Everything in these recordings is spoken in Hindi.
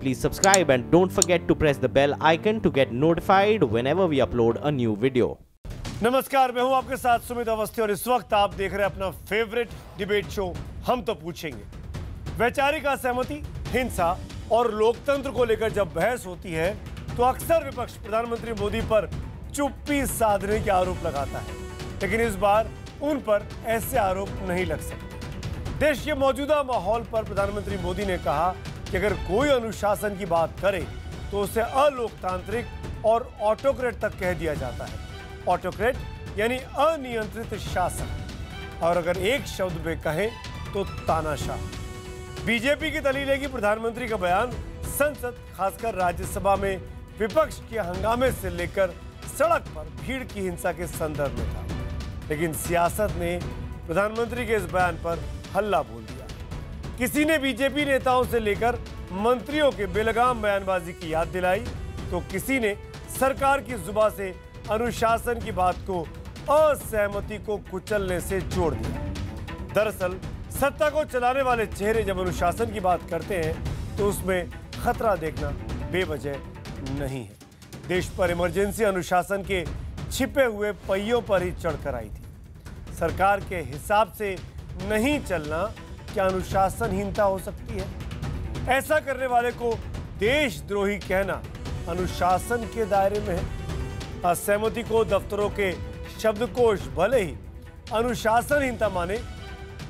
Please subscribe and don't forget to press the bell icon to get notified whenever we upload a new video. नमस्कार, मैं हूं आपके साथ सुमित अवस्थी और इस वक्त आप देख रहे हैं अपना फेवरेट डिबेट शो हम तो पूछेंगे। वैचारिक असहमति, हिंसा और लोकतंत्र को लेकर जब बहस होती है तो अक्सर विपक्ष प्रधानमंत्री मोदी पर चुप्पी साधने के आरोप लगाता है, लेकिन इस बार उन पर ऐसे आरोप नहीं लग सकते। देश के मौजूदा माहौल पर प्रधानमंत्री मोदी ने कहा कि अगर कोई अनुशासन की बात करे तो उसे अलोकतांत्रिक और ऑटोक्रेट तक कह दिया जाता है। ऑटोक्रेट यानी अनियंत्रित शासन, और अगर एक शब्द में कहें तो तानाशाह। बीजेपी की दलील है कि प्रधानमंत्री का बयान संसद, खासकर राज्यसभा में विपक्ष के हंगामे से लेकर सड़क पर भीड़ की हिंसा के संदर्भ में था, लेकिन सियासत ने प्रधानमंत्री के इस बयान पर हल्ला बोल दिया। किसी ने बीजेपी नेताओं से लेकर मंत्रियों के बेलगाम बयानबाजी की याद दिलाई, तो किसी ने सरकार की जुबान से अनुशासन की बात को असहमति को कुचलने से जोड़ दिया। दरअसल सत्ता को चलाने वाले चेहरे जब अनुशासन की बात करते हैं तो उसमें खतरा देखना बेवजह नहीं है। देश पर इमरजेंसी अनुशासन के छिपे हुए पहियों पर ही चढ़कर आई थी। सरकार के हिसाब से नहीं चलना क्या अनुशासनहीनता हो सकती है? ऐसा करने वाले को देशद्रोही कहना अनुशासन के दायरे में है। असहमति को दफ्तरों के शब्दकोश भले ही अनुशासनहीनता माने,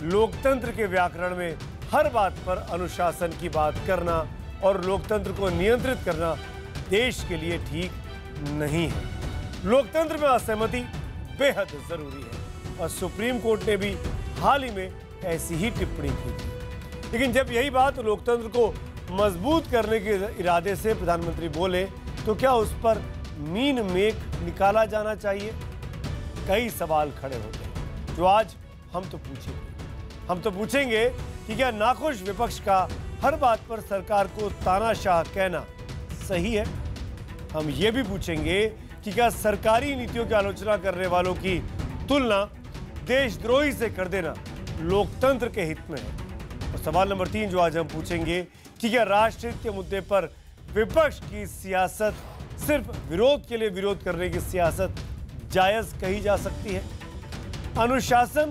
लोकतंत्र के व्याकरण में हर बात पर अनुशासन की बात करना और लोकतंत्र को नियंत्रित करना देश के लिए ठीक नहीं है। लोकतंत्र में असहमति बेहद जरूरी है और सुप्रीम कोर्ट ने भी हाल ही में ऐसी ही टिप्पणी की थी। लेकिन जब यही बात लोकतंत्र को मजबूत करने के इरादे से प्रधानमंत्री बोले तो क्या उस पर मीन मेक निकाला जाना चाहिए? कई सवाल खड़े होते हैं जो आज हम तो पूछेंगे। हम तो पूछेंगे कि क्या नाखुश विपक्ष का हर बात पर सरकार को तानाशाह कहना सही है? हम ये भी पूछेंगे कि क्या सरकारी नीतियों की आलोचना करने वालों की तुलना देशद्रोही से कर देना लोकतंत्र के हित में है? और सवाल नंबर 3 जो आज हम पूछेंगे कि क्या राष्ट्रहित के मुद्दे पर विपक्ष की सियासत सिर्फ विरोध के लिए विरोध करने की सियासत जायज कही जा सकती है? अनुशासन,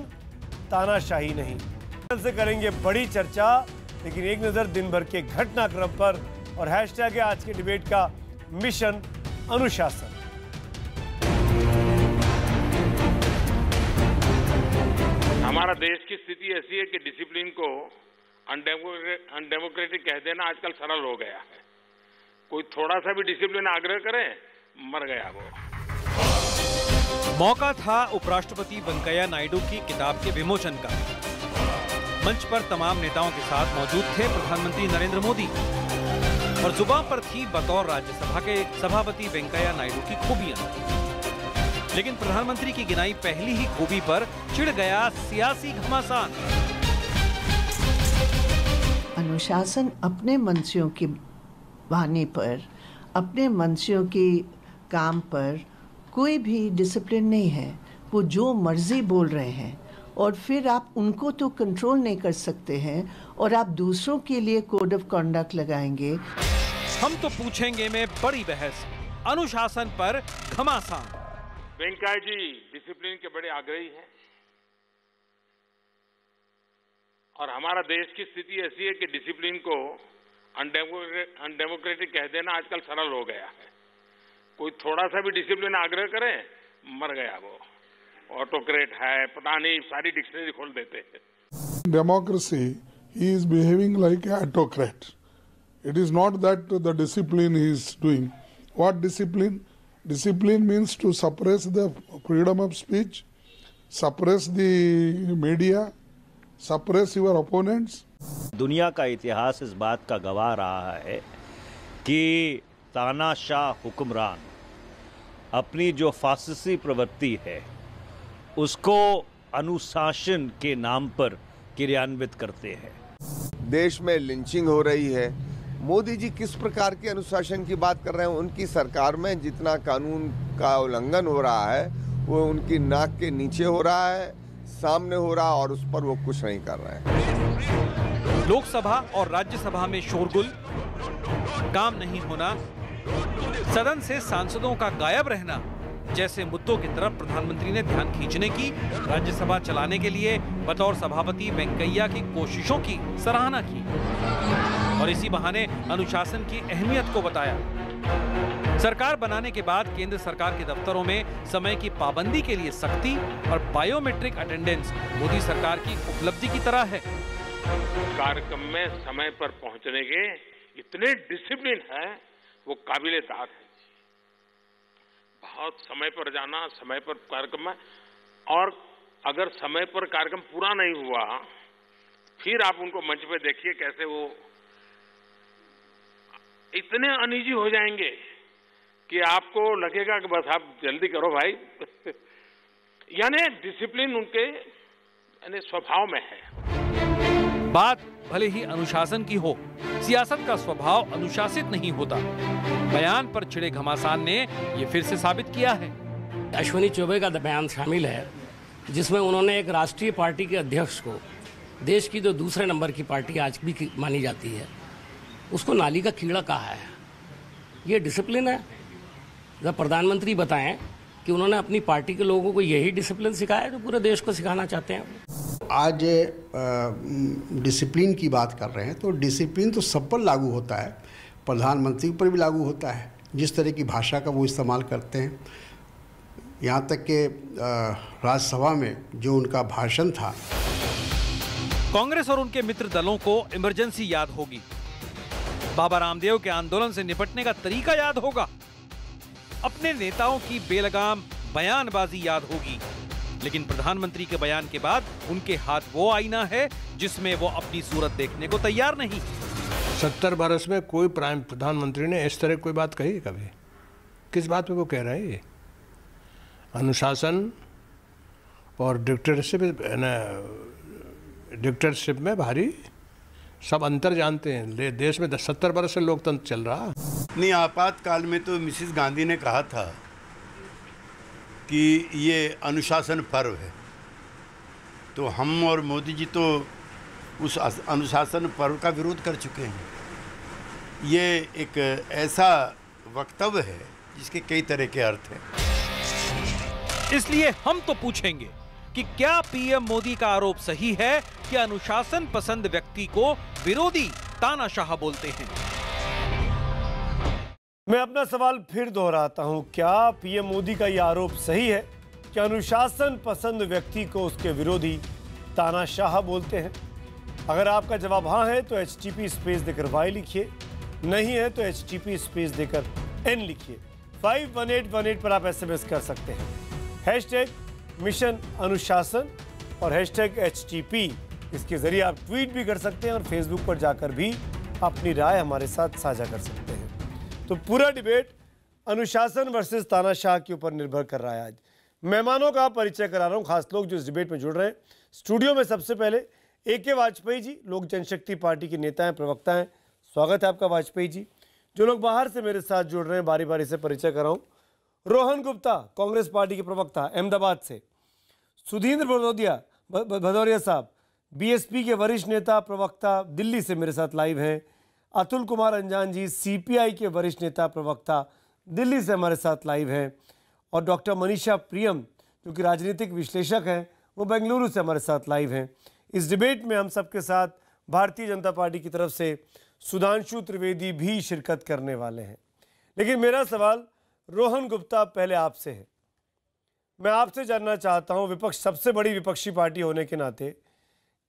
तानाशाही नहीं। कल से करेंगे बड़ी चर्चा, लेकिन एक नजर दिन भर के घटनाक्रम पर और हैशटैग है आज के डिबेट का मिशन अनुशासन। हमारा देश की स्थिति ऐसी है कि डिसिप्लिन को अनडेमोक्रेटिक कह देना आजकल सरल हो गया है। कोई थोड़ा सा भी डिसिप्लिन आग्रह करे, मर गया वो। मौका था उपराष्ट्रपति वेंकैया नायडू की किताब के विमोचन का। मंच पर तमाम नेताओं के साथ मौजूद थे प्रधानमंत्री नरेंद्र मोदी और जुबान पर थी बतौर राज्यसभा के सभापति वेंकैया नायडू की खूबियां। लेकिन प्रधानमंत्री की गिनाई पहली ही खूबी पर चिढ़ गया सियासी घमासान। अनुशासन अपने मंत्रियों के बहाने पर, अपने मंत्रियों के काम पर कोई भी डिसिप्लिन नहीं है। वो जो मर्जी बोल रहे हैं और फिर आप उनको तो कंट्रोल नहीं कर सकते हैं और आप दूसरों के लिए कोड ऑफ कॉन्डक्ट लगाएंगे। हम तो पूछेंगे में बड़ी बहस, अनुशासन पर घमासान। वेंकैया जी डिसिप्लिन के बड़े आग्रही हैं और हमारा देश की स्थिति ऐसी है कि डिसिप्लिन को अनडेमोक्रेटिक कह देना आजकल सरल हो गया है। कोई थोड़ा सा भी डिसिप्लिन आग्रह करे, मर गया वो। ऑटोक्रेट है, पता नहीं, सारी डिक्शनरी खोल देते हैं। Democracy, he is behaving like an autocrat. It is not that the discipline he is doing. What discipline? Discipline means to suppress the freedom of speech, suppress the media, suppress your opponents. दुनिया का इतिहास इस बात का गवाह रहा है कि तानाशाह हुक्मरान अपनी जो फासिस्टी प्रवृत्ति है उसको अनुशासन के नाम पर क्रियान्वित करते हैं। देश में लिंचिंग हो रही है। मोदी जी किस प्रकार के अनुशासन की बात कर रहे हैं? उनकी सरकार में जितना कानून का उल्लंघन हो रहा है वो उनकी नाक के नीचे हो रहा है, सामने हो रहा और उस पर वो कुछ नहीं कर रहे हैं। लोकसभा और राज्यसभा में शोरगुल, काम नहीं होना, सदन से सांसदों का गायब रहना जैसे मुद्दों की तरफ प्रधानमंत्री ने ध्यान खींचने की राज्यसभा चलाने के लिए बतौर सभापति वेंकैया की कोशिशों की सराहना की और इसी बहाने अनुशासन की अहमियत को बताया। सरकार बनाने के बाद केंद्र सरकार के दफ्तरों में समय की पाबंदी के लिए सख्ती और बायोमेट्रिक अटेंडेंस मोदी सरकार की उपलब्धि की तरह है। कार्यक्रम में समय पर पहुंचने के इतने डिसिप्लिन है, वो काबिले दाद है। बहुत समय पर जाना, समय पर कार्यक्रम में, और अगर समय पर कार्यक्रम पूरा नहीं हुआ फिर आप उनको मंच पे देखिए कैसे वो इतने अनईजी हो जाएंगे कि आपको लगेगा कि बस आप जल्दी करो भाई। यानी डिसिप्लिन उनके स्वभाव में है। बात भले ही अनुशासन की हो, सियासत का स्वभाव अनुशासित नहीं होता। बयान पर छिड़े घमासान ने ये फिर से साबित किया है। अश्विनी चौबे का बयान शामिल है जिसमें उन्होंने एक राष्ट्रीय पार्टी के अध्यक्ष को, देश की जो दूसरे नंबर की पार्टी आज भी मानी जाती है, उसको नाली का कीड़ा कहा है। ये डिसिप्लिन है? जब प्रधानमंत्री बताएं कि उन्होंने अपनी पार्टी के लोगों को यही डिसिप्लिन सिखाया जो पूरे देश को सिखाना चाहते हैं। आज डिसिप्लिन की बात कर रहे हैं तो डिसिप्लिन तो सब पर लागू होता है, प्रधानमंत्री पर भी लागू होता है। जिस तरह की भाषा का वो इस्तेमाल करते हैं, यहाँ तक कि राज्यसभा में जो उनका भाषण था। कांग्रेस और उनके मित्र दलों को इमरजेंसी याद होगी, बाबा रामदेव के आंदोलन से निपटने का तरीका याद होगा, अपने नेताओं की बेलगाम बयानबाजी याद होगी, लेकिन प्रधानमंत्री के बयान के बाद उनके हाथ वो आईना है जिसमें वो अपनी सूरत देखने को तैयार नहीं। 70 बरस में कोई प्रधानमंत्री ने इस तरह कोई बात कही है कभी? किस बात पे वो कह रहे हैं? ये अनुशासन और डिक्टेटरशिप में भारी सब अंतर जानते हैं। देश में 70 बरस से लोकतंत्र चल रहा। इतनी आपातकाल में तो मिसेस गांधी ने कहा था कि ये अनुशासन पर्व है, तो हम और मोदी जी तो उस अनुशासन पर्व का विरोध कर चुके हैं। ये एक ऐसा वक्तव्य है जिसके कई तरह के अर्थ हैं। इसलिए हम तो पूछेंगे कि क्या पीएम मोदी का आरोप सही है कि अनुशासन पसंद व्यक्ति को विरोधी तानाशाह बोलते हैं? मैं अपना सवाल फिर दोहराता हूं, क्या पीएम मोदी का यह आरोप सही है कि अनुशासन पसंद व्यक्ति को उसके विरोधी तानाशाह बोलते हैं? अगर आपका जवाब हाँ है तो HTP स्पेस देकर Y लिखिए, नहीं है तो HTP स्पेस देकर N लिखिए। 51818 पर आप SMS कर सकते हैं। हैशटैग मिशन अनुशासन और हैशटैग HTP, इसके जरिए आप ट्वीट भी कर सकते हैं और फेसबुक पर जाकर भी अपनी राय हमारे साथ साझा कर सकते हैं। तो पूरा डिबेट अनुशासन वर्सेस तानाशाह के ऊपर निर्भर कर रहा है। आज मेहमानों का परिचय करा रहा हूं, खास लोग जो इस डिबेट में जुड़ रहे हैं। स्टूडियो में सबसे पहले AK वाजपेयी जी, लोक जनशक्ति पार्टी के नेता हैं, प्रवक्ता हैं। स्वागत है आपका वाजपेयी जी। जो लोग बाहर से मेरे साथ जुड़ रहे हैं, बारी बारी से परिचय कराऊं। रोहन गुप्ता, कांग्रेस पार्टी के प्रवक्ता, अहमदाबाद से। सुधींद्र भदौरिया साहब, BSP के वरिष्ठ नेता, प्रवक्ता, दिल्ली से मेरे साथ लाइव हैं। अतुल कुमार अंजान जी, CPI के वरिष्ठ नेता, प्रवक्ता, दिल्ली से हमारे साथ लाइव हैं। और डॉक्टर मनीषा प्रियम, जो कि राजनीतिक विश्लेषक हैं, वो बेंगलुरु से हमारे साथ लाइव हैं। इस डिबेट में हम सबके साथ भारतीय जनता पार्टी की तरफ से सुधांशु त्रिवेदी भी शिरकत करने वाले हैं। लेकिन मेरा सवाल रोहन गुप्ता पहले आपसे है। मैं आपसे जानना चाहता हूं, विपक्ष, सबसे बड़ी विपक्षी पार्टी होने के नाते,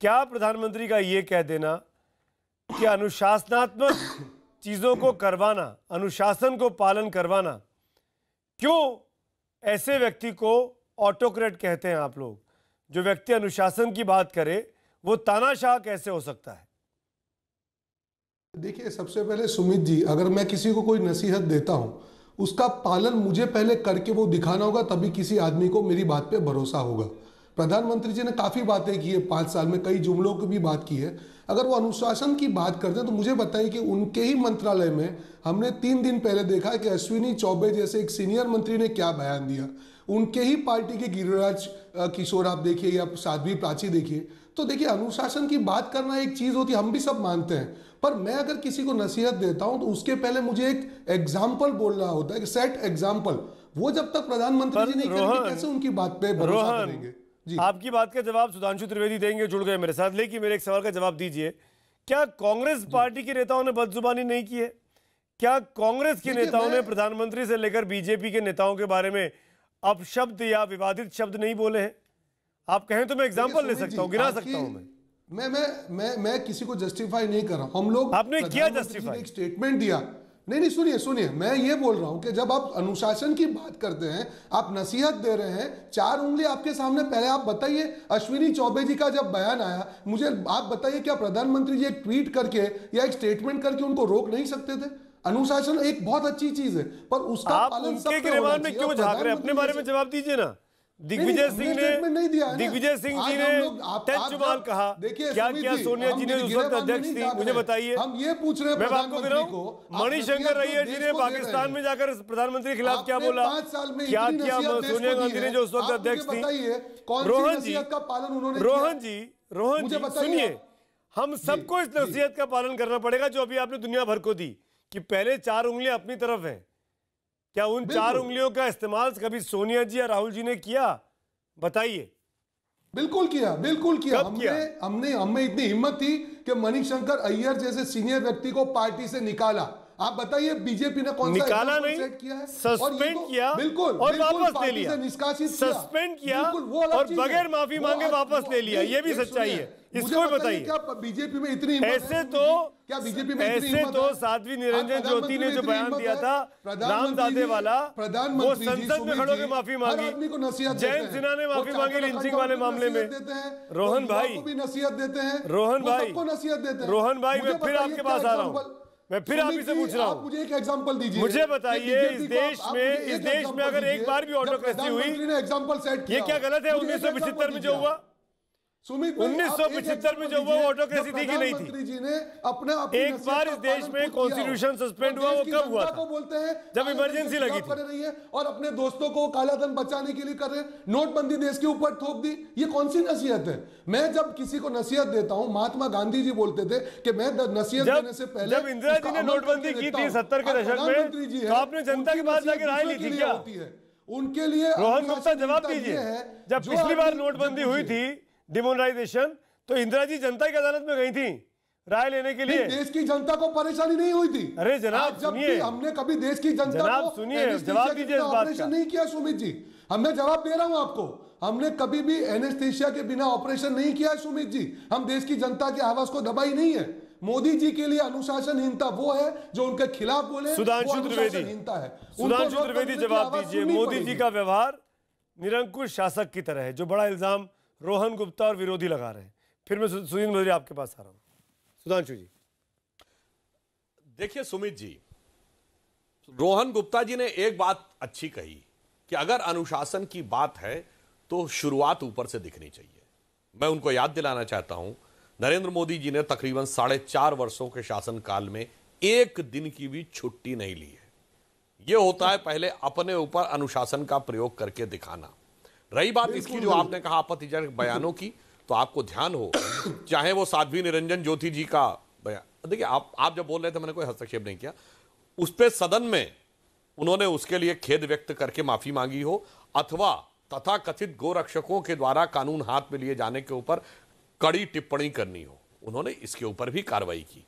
क्या प्रधानमंत्री का ये कह देना कि अनुशासनात्मक चीज़ों को करवाना, अनुशासन को पालन करवाना, क्यों ऐसे व्यक्ति को ऑटोक्रेट कहते हैं आप लोग? जो व्यक्ति अनुशासन की बात करे वो तानाशाह कैसे हो सकता है? देखिए, सबसे पहले सुमित जी, अगर मैं किसी को कोई नसीहत देता हूं, उसका पालन मुझे पहले करके वो दिखाना होगा, तभी किसी आदमी को मेरी बात पे भरोसा होगा। प्रधानमंत्री जी ने काफ़ी बातें की है 5 साल में, कई जुमलों की भी बात की है। अगर वो अनुशासन की बात करते हैं तो मुझे बताइए कि उनके ही मंत्रालय में हमने 3 दिन पहले देखा कि अश्विनी चौबे जैसे एक सीनियर मंत्री ने क्या बयान दिया। उनके ही पार्टी के गिरिराज किशोर आप देखिए या साध्वी प्राची देखिए, तो देखिए, अनुशासन की बात करना एक चीज होती है, हम भी सब मानते हैं, पर मैं अगर किसी को नसीहत देता हूं तो उसके पहले मुझे एक एग्जाम्पल बोलना होता है कि सेट एग्जाम्पल। वो जब तक प्रधानमंत्री जी नहीं करेंगे कैसे उनकी बात पे भरोसा करेंगे? जी, आपकी बात का जवाब सुधांशु त्रिवेदी देंगे, जुड़ गए मेरे साथ। लेकिन मेरे एक सवाल का जवाब दीजिए, क्या कांग्रेस पार्टी के नेताओं ने बदजुबानी नहीं की है? क्या कांग्रेस के नेताओं ने प्रधानमंत्री से लेकर बीजेपी के नेताओं के बारे में अपशब्द या विवादित शब्द नहीं बोले हैं? आप कहें तो मैं एग्जांपल ले सकता हूं, गिना सकता हूं। मैं किसी को जस्टिफाई नहीं कर रहा हूं। हम लोग, आपने किया जस्टिफाई, एक स्टेटमेंट दिया। नहीं, सुनिए, मैं ये बोल रहा हूं कि जब आप अनुशासन की बात करते हैं, आप नसीहत दे रहे हैं, 4 उंगली आपके सामने। पहले आप बताइए, अश्विनी चौबे जी का जब बयान आया, मुझे आप बताइए, क्या प्रधानमंत्री जी एक ट्वीट करके या एक स्टेटमेंट करके उनको रोक नहीं सकते थे? अनुशासन एक बहुत अच्छी चीज है, पर उसका पालन उनके गिरबान में क्यों झांक रहे हैं? अपने बारे में जवाब दीजिए ना। दिग्विजय सिंह जी ने तेजपाल कहा, क्या किया सोनिया जी ने उस वक्त अध्यक्ष थी? मुझे बताइए। हम ये पूछ रहे हैं, मैं आपको कह रहा हूं, मणिशंकर अय्यर जी ने पाकिस्तान में जाकर प्रधानमंत्री के खिलाफ क्या बोला, क्या किया सोनिया गांधी ने जो उस वक्त अध्यक्ष थी? रोहन जी सुनिए, हम सबको इस नसीहत का पालन करना पड़ेगा जो अभी आपने दुनिया भर को दी, कि पहले 4 उंगलियां अपनी तरफ हैं। क्या उन 4 उंगलियों का इस्तेमाल कभी सोनिया जी या राहुल जी ने किया? बताइए। बिल्कुल किया। हमने इतनी हिम्मत थी कि मणिशंकर अय्यर जैसे सीनियर व्यक्ति को पार्टी से निकाला। आप बताइए, बीजेपी ने कौन सा निकाला नहीं, सस्पेंड किया, बिल्कुल, और वापस ले लिया, निष्कासित सस्पेंड किया और बगैर माफी मांगे वापस ले लिया। ये भी सच्चाई है, इसको भी बताइए। क्या बीजेपी में इतनी ऐसे तो साध्वी निरंजन ज्योति ने जो बयान दिया था रामदादे वाला, वो संसद में खड़े होकर माफी मांगी। जयंत सिन्हा ने माफी मांगी लिंचिंग वाले मामले में। रोहन भाई नसीहत देते हैं, रोहन भाई मैं फिर आपके पास आ रहा हूँ, मैं फिर आप से पूछ रहा हूँ, मुझे एक एग्जांपल दीजिए। मुझे बताइए, इस देश में अगर एक बार भी ऑटोक्रेसी हुई, एग्जांपल सेट ये क्या गलत है? 1975 में जो हुआ, 1975 में जो वो ऑटोक्रेसी थी कि नहीं थी? जी ने अपना एक बार इस देश में कॉन्स्टिट्यूशन सस्पेंड हुआ, वो कब हुआ था? बोलते हैं जब इमरजेंसी लगी थी। कर रही है और अपने दोस्तों को काला धन बचाने के लिए कर रहे हैं। नोटबंदी देश के ऊपर थोप दी। ये कौन सी नसीहत है? मैं जब किसी को नसीहत देता हूं, महात्मा गांधी जी बोलते थे कि मैं नसीहत देने से पहले, जब इंदिरा जी ने नोटबंदी की थी 70 के दशक में, तो आपने जनता के पास जाकर राय ली थी क्या? उनके लिए रोहन गुप्ता जवाब दीजिए। जब पिछली बार नोटबंदी हुई थी, डिमोनेटाइजेशन, तो इंदिरा जी जनता की अदालत में गई थी राय लेने के लिए। देश की जनता को परेशानी नहीं हुई थी। अरे जनाब सुनिए, हमने कभी देश की जनता को सुनिए, जवाब दीजिए इस बात का। नहीं किया सुमित जी, मैं जवाब दे रहा हूं आपको। हमने कभी भी एनेस्थीसिया के बिना ऑपरेशन नहीं किया सुमित जी। हम देश की जनता की आवाज को दबाई नहीं है। मोदी जी के लिए अनुशासनहीनता वो है जो उनके खिलाफ बोले। सुधांशु त्रिवेदी जवाब दीजिए। मोदी जी का व्यवहार निरंकुश शासक की तरह है, जो बड़ा इल्जाम रोहन गुप्ता और विरोधी लगा रहे हैं। फिर मैं सुनील मधुरिया आपके पास आ रहा हूं। सुधांशु जी देखिए, सुमित जी, रोहन गुप्ता जी ने एक बात अच्छी कही कि अगर अनुशासन की बात है तो शुरुआत ऊपर से दिखनी चाहिए। मैं उनको याद दिलाना चाहता हूं, नरेंद्र मोदी जी ने तकरीबन 4.5 वर्षों के शासनकाल में एक दिन की भी छुट्टी नहीं ली है। यह होता है पहले अपने ऊपर अनुशासन का प्रयोग करके दिखाना। रही बात इसकी जो आपने कहा आपत्तिजनक बयानों की, तो आपको ध्यान हो, चाहे वो साध्वी निरंजन ज्योति जी का बयान, देखिए आप जब बोल रहे थे मैंने कोई हस्तक्षेप नहीं किया, उस पे सदन में उन्होंने उसके लिए खेद व्यक्त करके माफी मांगी हो, अथवा तथाकथित गोरक्षकों के द्वारा कानून हाथ में लिए जाने के ऊपर कड़ी टिप्पणी करनी हो, उन्होंने इसके ऊपर भी कार्रवाई की।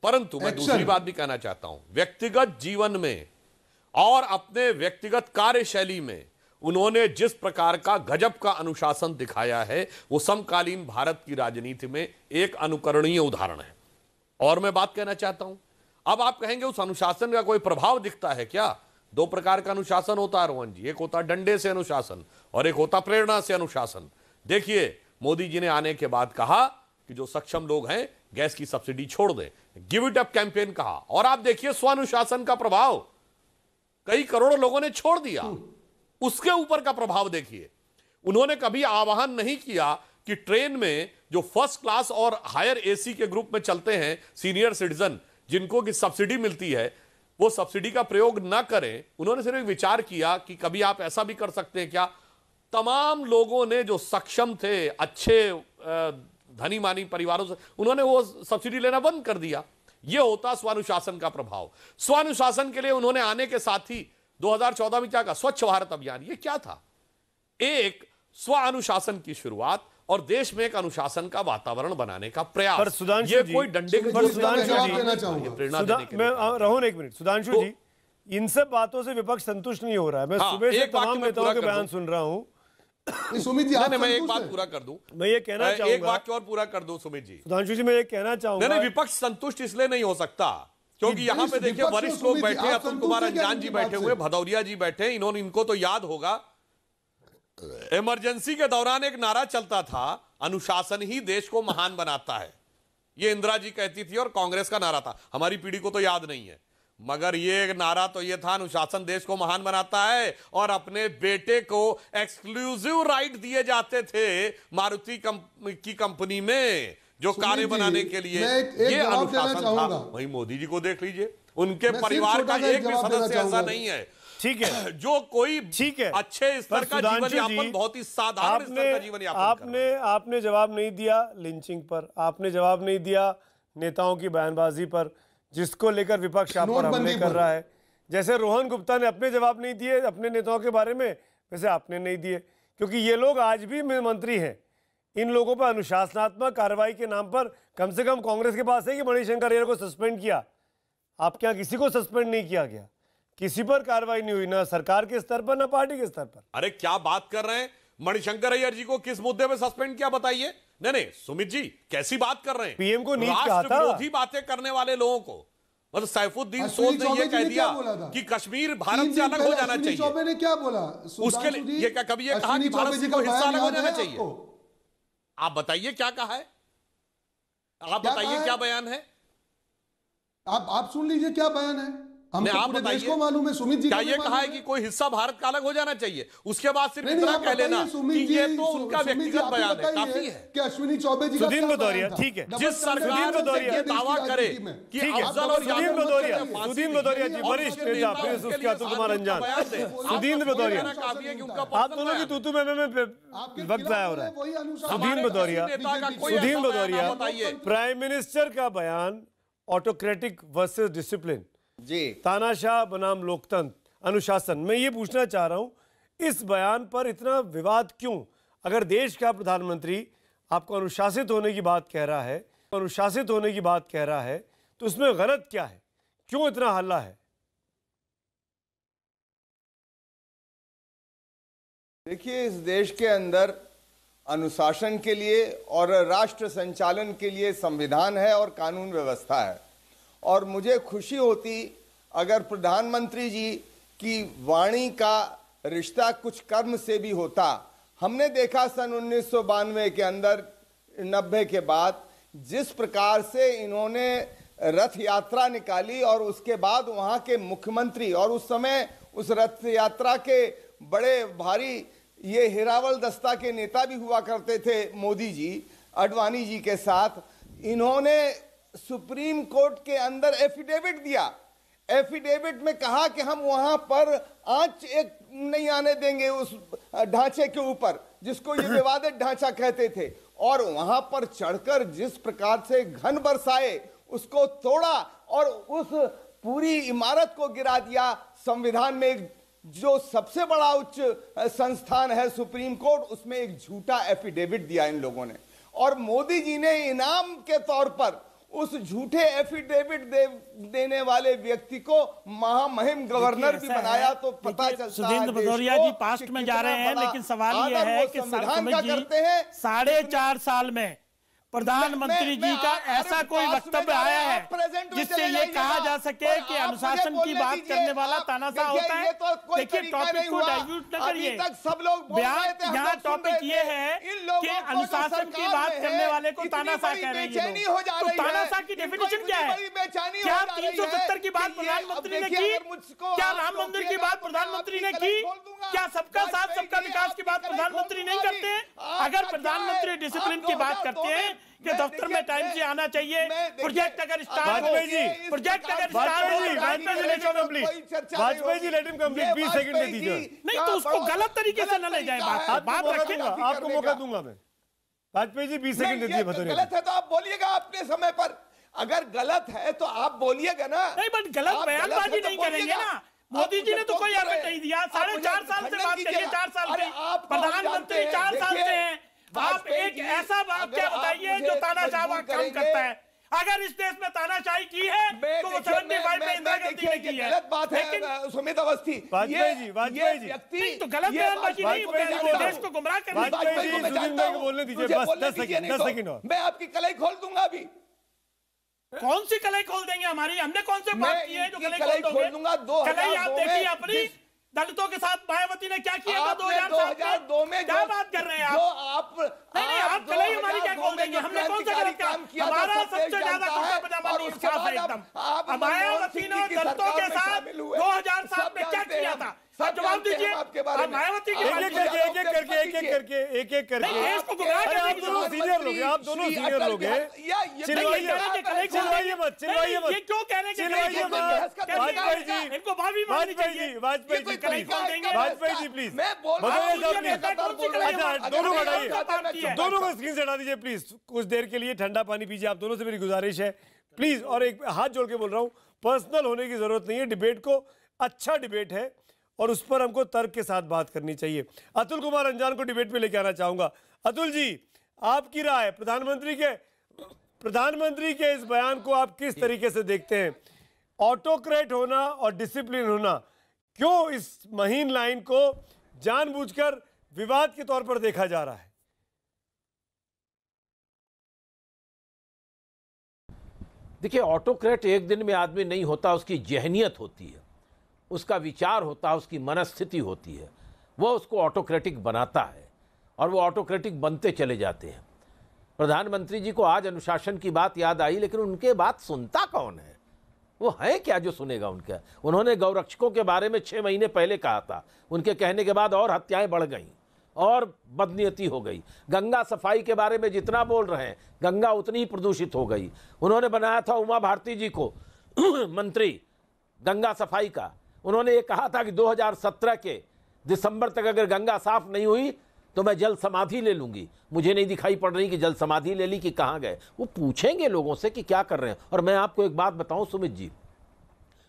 परंतु मैं दूसरी बात भी कहना चाहता हूं, व्यक्तिगत जीवन में और अपने व्यक्तिगत कार्यशैली में उन्होंने जिस प्रकार का गजब का अनुशासन दिखाया है, वो समकालीन भारत की राजनीति में एक अनुकरणीय उदाहरण है। और मैं बात कहना चाहता हूं, अब आप कहेंगे उस अनुशासन का कोई प्रभाव दिखता है क्या? 2 प्रकार का अनुशासन होता है रोहन जी, एक होता डंडे से अनुशासन और एक होता प्रेरणा से अनुशासन। देखिए, मोदी जी ने आने के बाद कहा कि जो सक्षम लोग हैं गैस की सब्सिडी छोड़ दें, गिव इट अप कैंपेन कहा, और आप देखिए स्वानुशासन का प्रभाव, कई करोड़ों लोगों ने छोड़ दिया। उसके ऊपर का प्रभाव देखिए, उन्होंने कभी आह्वान नहीं किया कि ट्रेन में जो फर्स्ट क्लास और हायर एसी के ग्रुप में चलते हैं सीनियर सिटीजन, जिनको की सब्सिडी मिलती है, वो सब्सिडी का प्रयोग ना करें। उन्होंने सिर्फ विचार किया कि कभी आप ऐसा भी कर सकते हैं क्या। तमाम लोगों ने जो सक्षम थे, अच्छे धनी मानी परिवारों से उन्होंने वो सब्सिडी लेना बंद कर दिया। ये होता स्वानुशासन का प्रभाव। स्वानुशासन के लिए उन्होंने आने के साथ ही 2014 में क्या कहा, स्वच्छ भारत अभियान। ये क्या था? एक स्वानुशासन की शुरुआत और देश में एक अनुशासन का वातावरण बनाने का प्रयास। पर सुधांशु ये जी, कोई डंडे के पर जोर से सुधांशु जवाब जी, देना चाहूंगा। मैं रहूं एक मिनट। सुधांशु जी, इन सब बातों से विपक्ष संतुष्ट नहीं हो रहा है। मैं सुबह से तमाम नेताओं के बयान सुन रहा हूं। सुमित जी, मैं एक बात पूरा कर दूं। मैं ये कहना चाहूंगा, एक वाक्य और पूरा कर दूं सुमित जी। सुधांशु जी, मैं ये कहना चाहूंगा, नहीं, विपक्ष संतुष्ट इसलिए नहीं हो सकता क्योंकि यहाँ पे देखिए वरिष्ठ लोग बैठे, अतुल कुमार अंजान जी बैठे हुए, भदौरिया जी बैठे। इनको तो याद होगा, इमरजेंसी के दौरान एक नारा चलता था, अनुशासन ही देश को महान बनाता है। ये इंदिरा जी कहती थी और कांग्रेस का नारा था। हमारी पीढ़ी को तो याद नहीं है, मगर ये नारा तो ये था, अनुशासन देश को महान बनाता है। और अपने बेटे को एक्सक्लूसिव राइट दिए जाते थे मारुति की कंपनी में जो कारें बनाने के लिए। ये अनुशासन था। वहीं मोदी जी को देख लीजिए, उनके परिवार का एक भी सदस्य ऐसा नहीं है, ठीक है, जो कोई ठीक है अच्छे स्तर का जीवन यापन, बहुत ही साधारण स्तर का जीवन यापन। आपने जवाब नहीं दिया लिंचिंग पर, आपने जवाब नहीं दिया नेताओं की बयानबाजी पर, जिसको लेकर विपक्ष आप पर हमले कर रहा है। जैसे रोहन गुप्ता ने अपने जवाब नहीं दिए अपने नेताओं के बारे में, वैसे आपने नहीं दिए, क्योंकि ये लोग आज भी मंत्री हैं। इन लोगों पर अनुशासनात्मक कार्रवाई के नाम पर कम से कम कांग्रेस के पास है कि मणिशंकर अय्यर को सस्पेंड किया। आपके यहाँ किसी को सस्पेंड नहीं किया गया, किसी पर कार्रवाई नहीं हुई, ना सरकार के स्तर पर ना पार्टी के स्तर पर। अरे क्या बात कर रहे हैं? मणिशंकर अय्यर जी को किस मुद्दे पे सस्पेंड किया बताइए? नहीं, सुमित जी कैसी बात कर रहे हैं? पीएम को नीच कहा था। विरोधी बातें करने वाले लोगों को, मतलब सैफुद्दीन सोज ने ये कह दिया कि कश्मीर भारत से अलग हो जाना चाहिए। चौबे ने क्या बोला उसके लिए? ये क्या कभी ये कहा कि भारत से कोई हिस्सा अलग हो जाना चाहिए? आप बताइए क्या कहा है, आप बताइए क्या बयान है? आप सुन लीजिए क्या बयान है। हम आप पूरे देश को मालूम है। सुमित जी क्या ये कहा है कि कोई हिस्सा भारत का अलग हो जाना चाहिए? उसके बाद सिर्फ इतना कह लेना कि ये तो उनका व्यक्तिगत बयान है, काफी है। कि अश्विनी चौबे जी सुदीन भदौरिया, ठीक है, जिस सरकार ये दावा करे कि अफजल और सुदीन भदौरिया जी वरिष्ठ नेता, फिर उसके अतुल कुमार अंजान, सुदीन भदौरिया, आप दोनों की तूतू में वक्त जाया हो रहा है। सुदीन भदौरिया, प्राइम मिनिस्टर का बयान ऑटोक्रेटिक वर्सेस डिसिप्लिन जी, तानाशाह बनाम लोकतंत्र, अनुशासन। मैं ये पूछना चाह रहा हूं, इस बयान पर इतना विवाद क्यों? अगर देश का प्रधानमंत्री आपको अनुशासित होने की बात कह रहा है, तो उसमें गलत क्या है? क्यों इतना हल्ला है? देखिए, इस देश के अंदर अनुशासन के लिए और राष्ट्र संचालन के लिए संविधान है और कानून व्यवस्था है। और मुझे खुशी होती अगर प्रधानमंत्री जी की वाणी का रिश्ता कुछ कर्म से भी होता। हमने देखा सन 1992 के अंदर, 90 के बाद, जिस प्रकार से इन्होंने रथ यात्रा निकाली और उसके बाद वहाँ के मुख्यमंत्री और उस समय उस रथ यात्रा के बड़े भारी ये हिरावल दस्ता के नेता भी हुआ करते थे, मोदी जी अडवाणी जी के साथ, इन्होंने सुप्रीम कोर्ट के अंदर एफिडेविट दिया। एफिडेविट में कहा कि हम वहां पर आंच एक नहीं आने देंगे उस ढांचे के ऊपर, जिसको ये विवादित ढांचा कहते थे। और वहां पर चढ़कर जिस प्रकार से घन बरसाए, उसको तोड़ा और उस पूरी इमारत को गिरा दिया। संविधान में जो सबसे बड़ा उच्च संस्थान है सुप्रीम कोर्ट, उसमें एक झूठा एफिडेविट दिया इन लोगों ने। और मोदी जी ने इनाम के तौर पर उस झूठे एफिडेविट देने वाले व्यक्ति को महामहिम गवर्नर भी बनाया। तो पता चलता है सुदीन भदौरिया जी पास्ट में जा रहे हैं, लेकिन सवाल यह है कि करते हैं 4.5 साल में प्रधानमंत्री जी का ऐसा कोई वक्तव्य आया है जिससे ये कहा जा सके कि अनुशासन की बात करने वाला तानाशाह होता है? देखिए, टॉपिक को डाइल्यूट न करिए। बयान यहाँ टॉपिक ये है कि अनुशासन की बात करने वाले को तानाशाह कह रहे हैं। तो तानाशाह की डेफिनेशन क्या है? क्या 370 की बात प्रधानमंत्री ने की? क्या राम मंदिर की बात प्रधानमंत्री ने की? क्या सबका साथ सबका विकास की बात प्रधानमंत्री नहीं करते? अगर प्रधानमंत्री डिसिप्लिन की बात करते हैं कि दफ्तर में टाइम से आना चाहिए, प्रोजेक्ट अगर स्टार्ट हो, Vajpayee ji let him complete, 20 second दे दीजिए। नहीं तो उसको गलत तरीके से न ले जाए। बात आपको मौका दूंगा मैं। वाजपेयी जी 20 सेकंड दीजिए भदौरिया। गलत है तो आप बोलिएगा अपने समय पर, अगर गलत है तो आप बोलिएगा ना। नहीं बट गलत बयानबाजी नहीं करेंगे ना। मोदी जी ने तो कोई एफर्ट नहीं दिया, 4.5 साल से बात करिए, 4 साल की प्रधानमंत्री 4 साल से हैं। आप एक ऐसा वाक्य बताइए जो तानाशाह काम करता है। अगर इस देश में तानाशाही की है तो वो 75 में इंदिरा गांधी ने की है। गलत बात है सुमित अवस्थी, वाजपेयी जी व्यक्ति तो गलत बयानबाजी नहीं, देश को गुमराह करने बोलने दीजिए बस 10 सेकंड और मैं आपकी कलाई खोल दूंगा। अभी कौन सी कलाई खोल देंगे हमारी? हमने कौन से बात की है जो कलाई खोल दूंगा? कलाई आप देखिए अपनी, दलितों के साथ मायावती ने क्या किया था 2002 में? क्या बात कर रहे हैं आप? नहीं आप कलाई हमारी क्या खोल देंगे? हमने कौन सा गलत काम किया? हमारा सबसे ज्यादा कुर्ता पजामा इंसाफ है एकदम। मायावती ने दलितों के साथ 2007 में क्या किया था? जवाब दीजिए। मायावती की एक एक करके आप दोनों सीनियर लोग हैं, आप दोनों सीनियर लोग हैं। चिल्लाइए मत, चिल्लाइए मत। ये क्यों कहने के चिल्लाइए मत। वाजपेयी जी, इनको माफी मांगनी चाहिए। वाजपेयी जी प्लीज, वाजपेई जी प्लीज, अच्छा दोनों हटाइए, दोनों को स्क्रीन से हटा दीजिए प्लीज। कुछ देर के लिए ठंडा पानी पीजिए, आप दोनों से मेरी गुजारिश है प्लीज। और एक हाथ जोड़ के बोल रहा हूँ, पर्सनल होने की जरूरत नहीं है। डिबेट को अच्छा डिबेट है और उस पर हमको तर्क के साथ बात करनी चाहिए। अतुल कुमार अंजान को डिबेट पे लेके आना चाहूंगा। अतुल जी, आपकी राय, प्रधानमंत्री के इस बयान को आप किस तरीके से देखते हैं? ऑटोक्रेट होना और डिसिप्लिन होना, क्यों इस महीन लाइन को जानबूझकर विवाद के तौर पर देखा जा रहा है? देखिए, ऑटोक्रेट एक दिन में आदमी नहीं होता, उसकी जहनियत होती है, उसका विचार होता है, उसकी मनस्थिति होती है, वो उसको ऑटोक्रेटिक बनाता है और वो ऑटोक्रेटिक बनते चले जाते हैं। प्रधानमंत्री जी को आज अनुशासन की बात याद आई, लेकिन उनके बात सुनता कौन है? वो है क्या जो सुनेगा उनका? उन्होंने गौरक्षकों के बारे में 6 महीने पहले कहा था, उनके कहने के बाद और हत्याएं बढ़ गईं और बदनीयती हो गई। गंगा सफाई के बारे में जितना बोल रहे हैं, गंगा उतनी ही प्रदूषित हो गई। उन्होंने बनाया था उमा भारती जी को मंत्री गंगा सफाई का। उन्होंने ये कहा था कि 2017 के दिसंबर तक अगर गंगा साफ नहीं हुई तो मैं जल समाधि ले लूंगी। मुझे नहीं दिखाई पड़ रही कि जल समाधि ले ली कि कहाँ गए। वो पूछेंगे लोगों से कि क्या कर रहे हैं। और मैं आपको एक बात बताऊं सुमित जी,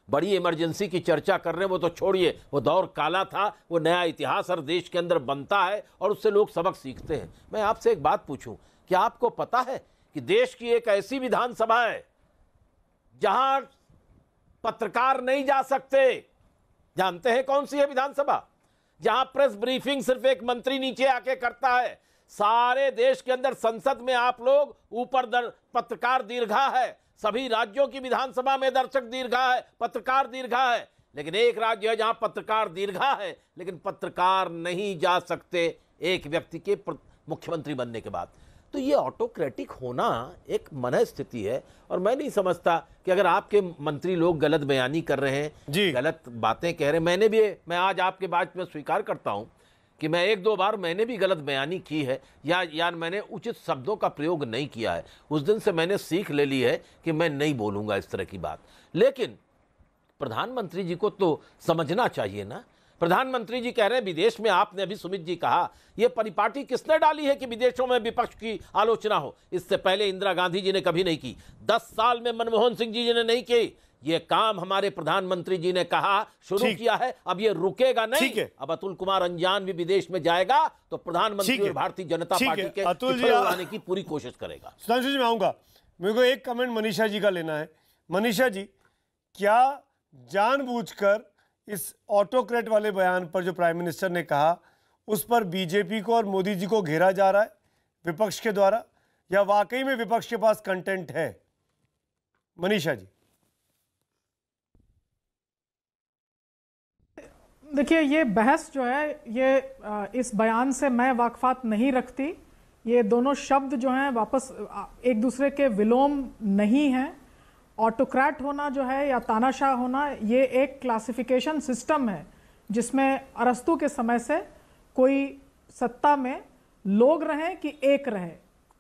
बड़ी इमरजेंसी की चर्चा कर रहे हैं, वो तो छोड़िए, वो दौर काला था, वो नया इतिहास हर देश के अंदर बनता है और उससे लोग सबक सीखते हैं। मैं आपसे एक बात पूछूं, क्या आपको पता है कि देश की एक ऐसी विधानसभा है जहां पत्रकार नहीं जा सकते? जानते हैं कौन सी है विधानसभा? जहां प्रेस ब्रीफिंग सिर्फ एक मंत्री नीचे आके करता है। सारे देश के अंदर संसद में आप लोग ऊपर पत्रकार दीर्घा है, सभी राज्यों की विधानसभा में दर्शक दीर्घा है, पत्रकार दीर्घा है, लेकिन एक राज्य है जहां पत्रकार दीर्घा है लेकिन पत्रकार नहीं जा सकते एक व्यक्ति के मुख्यमंत्री बनने के बाद। तो ये ऑटोक्रेटिक होना एक मनस्थिति है और मैं नहीं समझता कि अगर आपके मंत्री लोग गलत बयानी कर रहे हैं, गलत बातें कह रहे हैं, मैं आज आपके बात में स्वीकार करता हूं कि मैं 1-2 बार मैंने भी गलत बयानी की है या मैंने उचित शब्दों का प्रयोग नहीं किया है। उस दिन से मैंने सीख ले ली है कि मैं नहीं बोलूंगा इस तरह की बात। लेकिन प्रधानमंत्री जी को तो समझना चाहिए ना। प्रधानमंत्री जी कह रहे हैं विदेश में, आपने अभी सुमित जी कहा, यह परिपाटी किसने डाली है कि विदेशों में विपक्ष की आलोचना हो? इससे पहले इंदिरा गांधी जी ने कभी नहीं की, 10 साल में मनमोहन सिंह जी ने नहीं की। ये काम हमारे प्रधानमंत्री जी ने कहा शुरू किया है, अब ये रुकेगा नहीं। अब अतुल कुमार अंजान भी विदेश में जाएगा तो प्रधानमंत्री और भारतीय जनता पार्टी के आने की पूरी कोशिश करेगा। सुधांशु जी, मैं आऊंगा, मेरे को एक कमेंट मनीषा जी का लेना है। मनीषा जी, क्या जानबूझकर इस ऑटोक्रेट वाले बयान पर जो प्राइम मिनिस्टर ने कहा उस पर बीजेपी को और मोदी जी को घेरा जा रहा है विपक्ष के द्वारा, या वाकई में विपक्ष के पास कंटेंट है? मनीषा जी। देखिए, ये बहस जो है ये इस बयान से मैं वाकफात नहीं रखती। ये दोनों शब्द जो हैं वापस एक दूसरे के विलोम नहीं हैं। ऑटोक्रेट होना जो है या तानाशाह होना, ये एक क्लासिफिकेशन सिस्टम है जिसमें अरस्तु के समय से कोई सत्ता में लोग रहें कि एक रहे,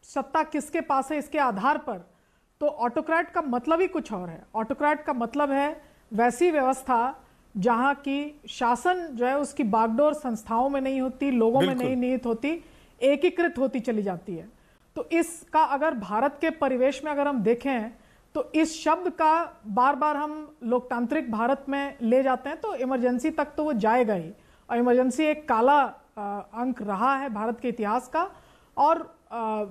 सत्ता किसके पास है इसके आधार पर। तो ऑटोक्रेट का मतलब ही कुछ और है। ऑटोक्रेट का मतलब है वैसी व्यवस्था जहां की शासन जो है उसकी बागडोर संस्थाओं में नहीं होती, लोगों में नहीं निहित होती, एकीकृत होती चली जाती है। तो इसका अगर भारत के परिवेश में अगर हम देखें तो इस शब्द का बार बार हम लोकतांत्रिक भारत में ले जाते हैं तो इमरजेंसी तक तो वो जाएगा ही, और इमरजेंसी एक काला अंक रहा है भारत के इतिहास का। और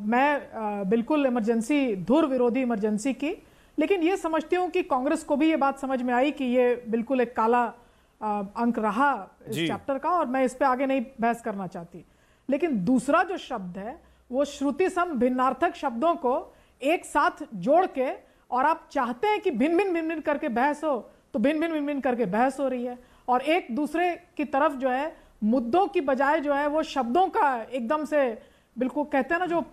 मैं बिल्कुल इमरजेंसी, धुर विरोधी इमरजेंसी की, लेकिन ये समझती हूँ कि कांग्रेस को भी ये बात समझ में आई कि ये बिल्कुल एक काला अंक रहा इस चैप्टर का, और मैं इस पे आगे नहीं बहस करना चाहती। लेकिन दूसरा जो शब्द है वो श्रुति सम भिन्नार्थक शब्दों को एक साथ जोड़ के, और आप चाहते हैं कि भिन्न भिन्न भिन्न भिन्न करके बहस हो, तो भिन्न भिन्न भिन्न भिन्न करके बहस हो रही है, और एक दूसरे की तरफ जो है मुद्दों की बजाय जो है वो शब्दों का एकदम से बिल्कुल कहते हैं ना, जो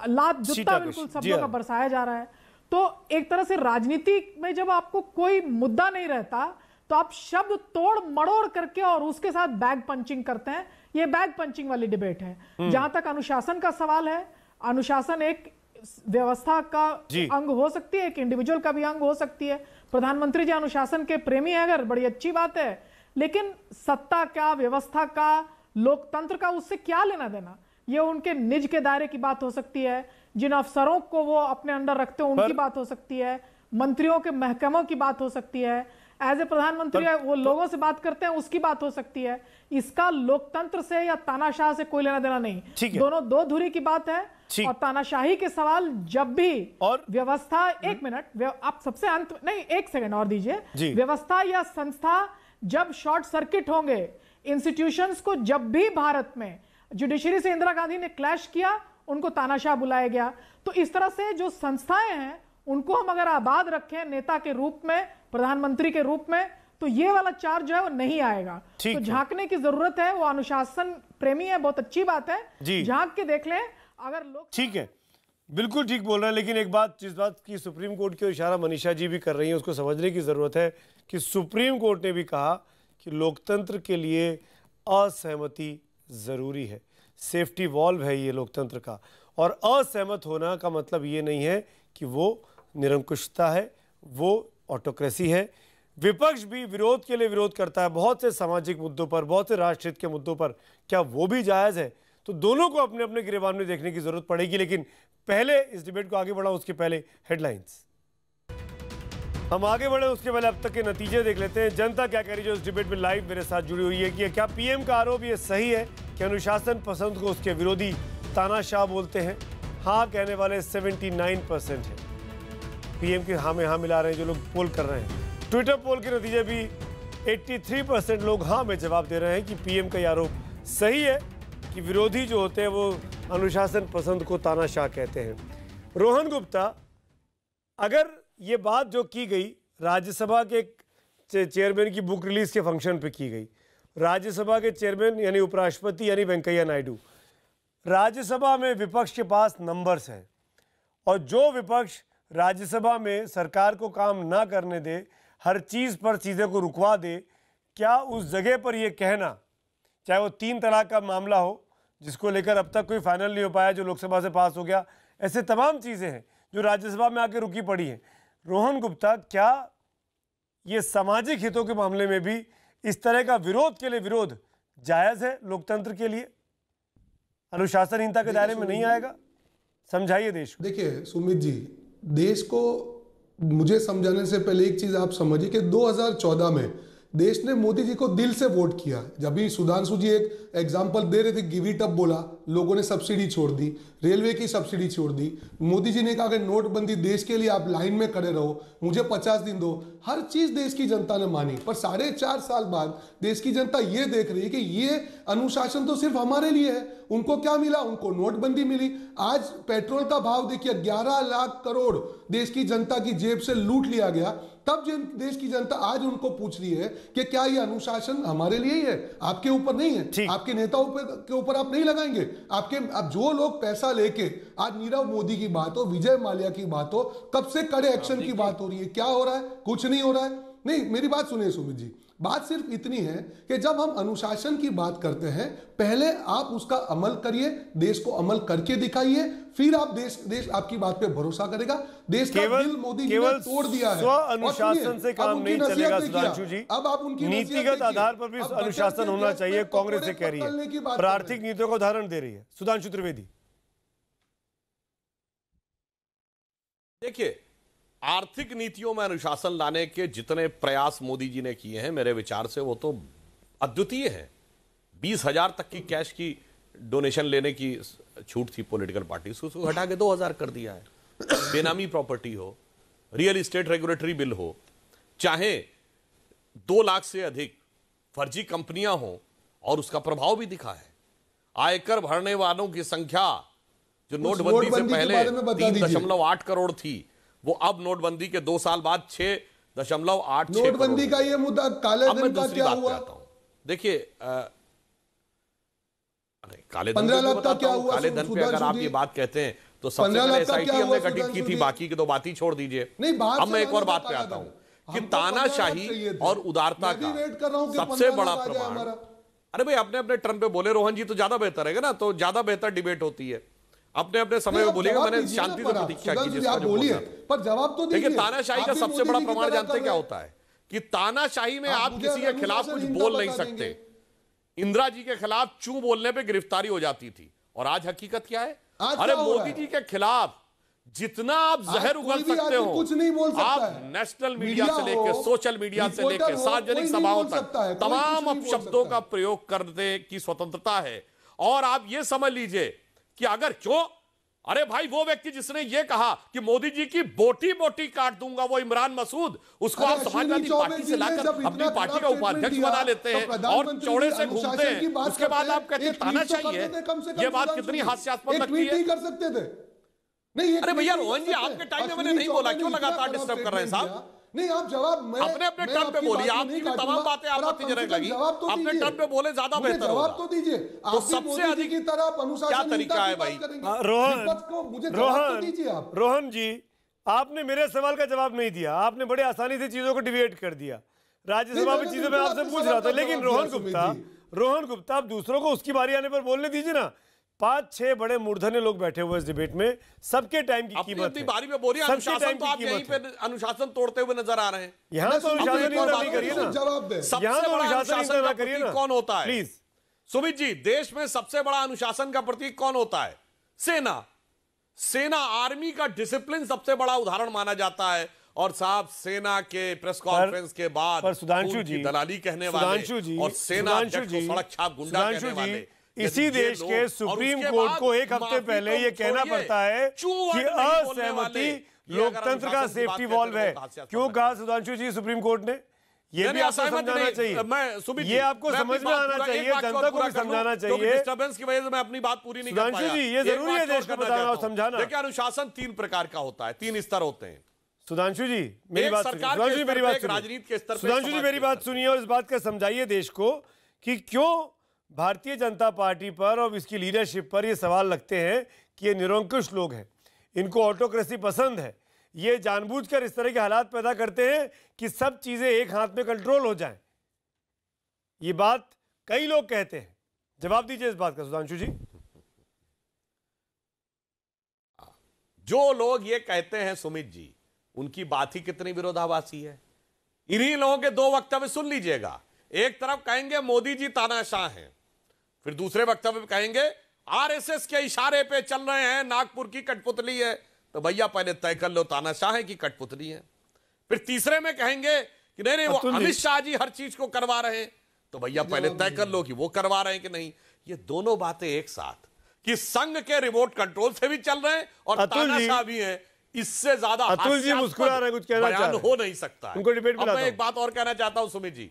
लात जुत्ता बिल्कुल शब्दों का बरसाया जा रहा है। तो एक तरह से राजनीति में जब आपको कोई मुद्दा नहीं रहता तो आप शब्द तोड़ मड़ोड़ करके और उसके साथ बैग पंचिंग करते हैं। ये बैग पंचिंग वाली डिबेट है। जहां तक अनुशासन का सवाल है, अनुशासन एक व्यवस्था का अंग हो सकती है, एक इंडिविजुअल का भी अंग हो सकती है। प्रधानमंत्री जी अनुशासन के प्रेमी है अगर, बड़ी अच्छी बात है, लेकिन सत्ता का, व्यवस्था का, लोकतंत्र का उससे क्या लेना देना? ये उनके निज के दायरे की बात हो सकती है, जिन अफसरों को वो अपने अंडर रखते हैं उनकी बात हो सकती है, मंत्रियों के महकमों की बात हो सकती है, एज ए प्रधानमंत्री वो लोगों से बात करते हैं उसकी बात हो सकती है। इसका लोकतंत्र से या तानाशाह से कोई लेना देना नहीं। दोनों दो धुरी की बात है। और तानाशाही के सवाल जब भी और व्यवस्था, एक मिनट आप सबसे अंत नहीं, एक सेकंड और दीजिए। व्यवस्था या संस्था जब शॉर्ट सर्किट होंगे, इंस्टीट्यूशंस को जब भी भारत में जुडिशरी से इंदिरा गांधी ने क्लैश किया उनको तानाशाह बुलाया गया। तो इस तरह से जो संस्थाएं हैं उनको हम अगर आबाद रखें नेता के रूप में, प्रधानमंत्री के रूप में, तो ये वाला चार्ज जो है वो नहीं आएगा। तो झांकने की जरूरत है। वो अनुशासन प्रेमी है, बहुत अच्छी बात है, झांक के देख लें अगर लोग। ठीक है, बिल्कुल ठीक बोल रहे हैं, लेकिन एक बात, जिस बात की सुप्रीम कोर्ट की इशारा मनीषा जी भी कर रही है, उसको समझने की जरूरत है कि सुप्रीम कोर्ट ने भी कहा कि लोकतंत्र के लिए असहमति जरूरी है। सेफ्टी वॉल्व है ये लोकतंत्र का, और असहमत होना का मतलब ये नहीं है कि वो निरंकुशता है, वो ऑटोक्रेसी है। विपक्ष भी विरोध के लिए विरोध करता है बहुत से सामाजिक मुद्दों पर, बहुत से राष्ट्रहित के मुद्दों पर, क्या वो भी जायज़ है? तो दोनों को अपने अपने गिरबान में देखने की जरूरत पड़ेगी। लेकिन पहले इस डिबेट को आगे बढ़ाऊं उसके पहले हेडलाइंस। हम आगे बढ़े उसके पहले अब तक के नतीजे देख लेते हैं। जनता क्या कह रही है जो इस डिबेट में लाइव मेरे साथ जुड़ी हुई है कि क्या पीएम का आरोप ये सही है कि अनुशासन पसंद को उसके विरोधी तानाशाह बोलते हैं? हाँ कहने वाले 79% है। पीएम के हाँ में हाँ मिला रहे हैं जो लोग पोल कर रहे हैं। ट्विटर पोल के नतीजे भी 83% लोग हाँ में जवाब दे रहे हैं कि पीएम का आरोप सही है कि विरोधी जो होते हैं वो अनुशासन पसंद को तानाशाह कहते हैं। रोहन गुप्ता, अगर ये बात जो की गई राज्यसभा के चेयरमैन की बुक रिलीज के फंक्शन पे की गई, राज्यसभा के चेयरमैन यानी उपराष्ट्रपति यानी वेंकैया नायडू, राज्यसभा में विपक्ष के पास नंबर्स हैं, और जो विपक्ष राज्यसभा में सरकार को काम ना करने दे, हर चीज़ पर चीज़ों को रुकवा दे, क्या उस जगह पर यह कहना, चाहे वो 3 तलाक का मामला हो जिसको लेकर अब तक कोई फाइनल नहीं हो पाया, जो लोकसभा से पास हो गया, ऐसे तमाम चीज़ें हैं जो राज्यसभा में आके रुकी पड़ी हैं। रोहन गुप्ता, क्या ये सामाजिक हितों के मामले में भी इस तरह का विरोध के लिए विरोध जायज़ है? लोकतंत्र के लिए अनुशासनहीनता के दायरे में नहीं आएगा? समझाइए देश को। देखिए सुमित जी, देश को मुझे समझाने से पहले एक चीज आप समझिए कि 2014 में देश ने मोदी जी को दिल से वोट किया। जब भी सुधांशु जी एक एग्जाम्पल दे रहे थे, गिव इट अप बोला, लोगों ने सब्सिडी छोड़ दी, रेलवे की सब्सिडी छोड़ दी। मोदी जी ने कहा कि नोटबंदी देश के लिए आप लाइन में खड़े रहो, मुझे 50 दिन दो। हर चीज देश की जनता ने मानी, पर 4.5 साल बाद देश की जनता ये देख रही है कि ये अनुशासन तो सिर्फ हमारे लिए है। उनको क्या मिला? उनको नोटबंदी मिली। आज पेट्रोल का भाव देखिए, 11 लाख करोड़ देश की जनता की जेब से लूट लिया गया। तब जो देश की जनता आज उनको पूछ रही है कि क्या ये अनुशासन हमारे लिए ही है, आपके ऊपर नहीं है, आपके नेताओं के ऊपर आप नहीं लगाएंगे। आपके अब जो लोग पैसा लेके, आज नीरव मोदी की बात हो, विजय माल्या की बात हो, कब से कड़े एक्शन की बात हो रही है, क्या हो रहा है? कुछ नहीं हो रहा है। नहीं, मेरी बात सुनिए सुमित जी, बात सिर्फ इतनी है कि जब हम अनुशासन की बात करते हैं, पहले आप उसका अमल करिए, देश को अमल करके दिखाइए, फिर आप देश आपकी बात पे भरोसा करेगा। देश का दिल मोदी जी ने तोड़ दिया है। स्व अनुशासन से काम नहीं चलेगा सुधांशु जी। अब आप उनकी नीतिगत आधार पर भी अनुशासन होना चाहिए, कांग्रेस से कह रही है, और आर्थिक नीतियों को उदाहरण दे रही है। सुधांशु त्रिवेदी। सुमित जी, सुमित जी, सुमित जी, सुमित जी, सुमित जी, सुमित जी, सुमित जी, सुमित जी, सुमित जी, सुमित जी, सुमित जी, सुमित जी, सुमित जी, सुमित जी, सुमित जी, सुमित जी, देखिए, आर्थिक नीतियों में अनुशासन लाने के जितने प्रयास मोदी जी ने किए हैं, मेरे विचार से वो तो अद्वितीय हैं। 20,000 तक की कैश की डोनेशन लेने की छूट थी पॉलिटिकल पार्टी, उसको हटा के 2,000 कर दिया है। बेनामी प्रॉपर्टी हो, रियल एस्टेट रेगुलेटरी बिल हो, चाहे 2 लाख से अधिक फर्जी कंपनियां हो, और उसका प्रभाव भी दिखा है। आयकर भरने वालों की संख्या जो नोटबंदी से पहले 3.8 करोड़ थी, वो अब नोटबंदी के 2 साल बाद 6.86 नोटबंदी का ये मुद्दा काले धन का क्या हुआ? देखिए, काले धन 15 लाख का क्या हुआ? काले धन पे अगर आप ये बात कहते हैं तो सबसे पहले SIT हमने गठित की थी, बाकी की तो बात ही छोड़ दीजिए। अब मैं एक और बात पे आता हूं कि तानाशाही और उदारता का सबसे बड़ा प्रमाण, अरे भाई अपने अपने टर्म पे बोले रोहन जी तो ज्यादा बेहतर है ना, तो ज्यादा बेहतर डिबेट होती है। अपने अपने समय में बोलिएगा, मैंने शांति से प्रतीक्षा की जिसका जो बोलिए, पर जवाब तो देखिए, तानाशाही का सबसे बड़ा प्रमाण जानते क्या होता है कि तानाशाही में आप किसी के खिलाफ कुछ बोल नहीं सकते। इंदिरा जी के खिलाफ चू बोलने पे गिरफ्तारी हो जाती थी, और आज हकीकत क्या है? अरे मोदी जी के खिलाफ जितना आप जहर उगल सकते हो, कुछ नहीं बोल सकता आप नेशनल मीडिया से लेकर सोशल मीडिया से लेकर सार्वजनिक सभाओं तक तमाम अपशब्दों का प्रयोग करने की स्वतंत्रता है। और आप ये समझ लीजिए कि अगर क्यों, अरे भाई वो व्यक्ति जिसने ये कहा कि मोदी जी की बोटी बोटी काट दूंगा, वो इमरान मसूद, उसको आप समाजवादी पार्टी से लाकर अपनी पार्टी का उपाध्यक्ष बना लेते हैं और चौड़े से घूमते हैं, उसके बाद आप कहते हैं तानाशाही है। ये बात कितनी हास्यास्पद लगती है। कर सकते थे नहीं। अरे भैया रोहन जी, आपके टाइम में मैंने नहीं बोला, क्यों लगातार डिस्टर्ब कर रहे हैं साहब? नहीं, आप जवाब अपने अपने टर्म पे बोलिए, आपकी भी तमाम बातें आपत्तिजनक लगी, अपने टर्म पे बोले ज्यादा बेहतर होगा। जवाब तो दीजिए। तो सबसे अधिक की तरफ अनुशासन क्या तरीका है भाई? रोहन जी, आपने मेरे सवाल का जवाब नहीं दिया, आपने बड़े आसानी से चीजों को डिबेट कर दिया। राज्यसभा में चीजों में आपसे पूछ रहा था, लेकिन रोहन गुप्ता आप दूसरों को उसकी बारी आने पर बोलने दीजिए ना। 5-6 बड़े मूर्धन्य लोग बैठे हुए इस डिबेट में, सबके टाइम की कीमत है। बारी में बोलिए, अनुशासन तो आप यहीं पे अनुशासन तोड़ते हुए नजर आ रहे हैं। यहाँ तो अनुशासन नहीं करिए ना, सबसे बड़ा अनुशासन का प्रतीक कौन होता है? प्लीज सुमित जी, देश में सबसे बड़ा अनुशासन का प्रतीक कौन होता है? सेना। सेना, आर्मी का डिसिप्लिन सबसे बड़ा उदाहरण माना जाता है। और साहब, सेना के प्रेस कॉन्फ्रेंस के बाद सुधांशु जी दलाली कहने वाले और सेना अध्यक्ष को सड़क छाप गुंडा कहने वाले, इसी देश के सुप्रीम कोर्ट को एक हफ्ते पहले ये कहना पड़ता है कि असहमति लोकतंत्र का सेफ्टी वॉल्व है। क्यों कहा सुधांशु जी सुप्रीम कोर्ट ने? ये भी आपको समझाना चाहिए, ये आपको समझ में आना चाहिए, जनता को भी समझाना चाहिए। डिस्टर्बेंस की वजह से मैं अपनी बात पूरी नहीं कर पाया। सुधांशु जी, ये जरूरी है देश को बताना और समझाना। देखिए, अनुशासन 3 प्रकार का होता है, 3 स्तर होते हैं। सुधांशु जी मेरी बात सुनिए, सुधांशु जी मेरी बात सुनिए, राजनीति के स्तर पे सुधांशु जी मेरी बात सुनिए और इस बात का समझाइए देश को कि क्यों भारतीय जनता पार्टी पर और इसकी लीडरशिप पर ये सवाल लगते हैं कि ये निरंकुश लोग हैं, इनको ऑटोक्रेसी पसंद है, ये जानबूझकर इस तरह के हालात पैदा करते हैं कि सब चीजें एक हाथ में कंट्रोल हो जाएं। ये बात कई लोग कहते हैं, जवाब दीजिए इस बात का सुधांशु जी। जो लोग ये कहते हैं सुमित जी, उनकी बात ही कितनी विरोधाभासी है। इन्हीं लोगों के 2 वक्तव्य सुन लीजिएगा। एक तरफ कहेंगे मोदी जी तानाशाह हैं, फिर दूसरे वक्तव्य में कहेंगे आरएसएस के इशारे पे चल रहे हैं, नागपुर की कठपुतली है। तो भैया पहले तय कर लो तानाशाह है कि कठपुतली है। फिर तीसरे में कहेंगे कि नहीं वो अमित शाह जी हर चीज को करवा रहे हैं, तो भैया पहले तय कर लो कि वो करवा रहे हैं कि नहीं। ये दोनों बातें एक साथ कि संघ के रिमोट कंट्रोल से भी चल रहे हैं और तानाशाह भी है, इससे ज्यादा अतुल जी मुस्कुरा रहे, कुछ कहना बयान हो नहीं सकता है। उनको डिबेट में मैं एक बात और कहना चाहता हूं सुमित जी,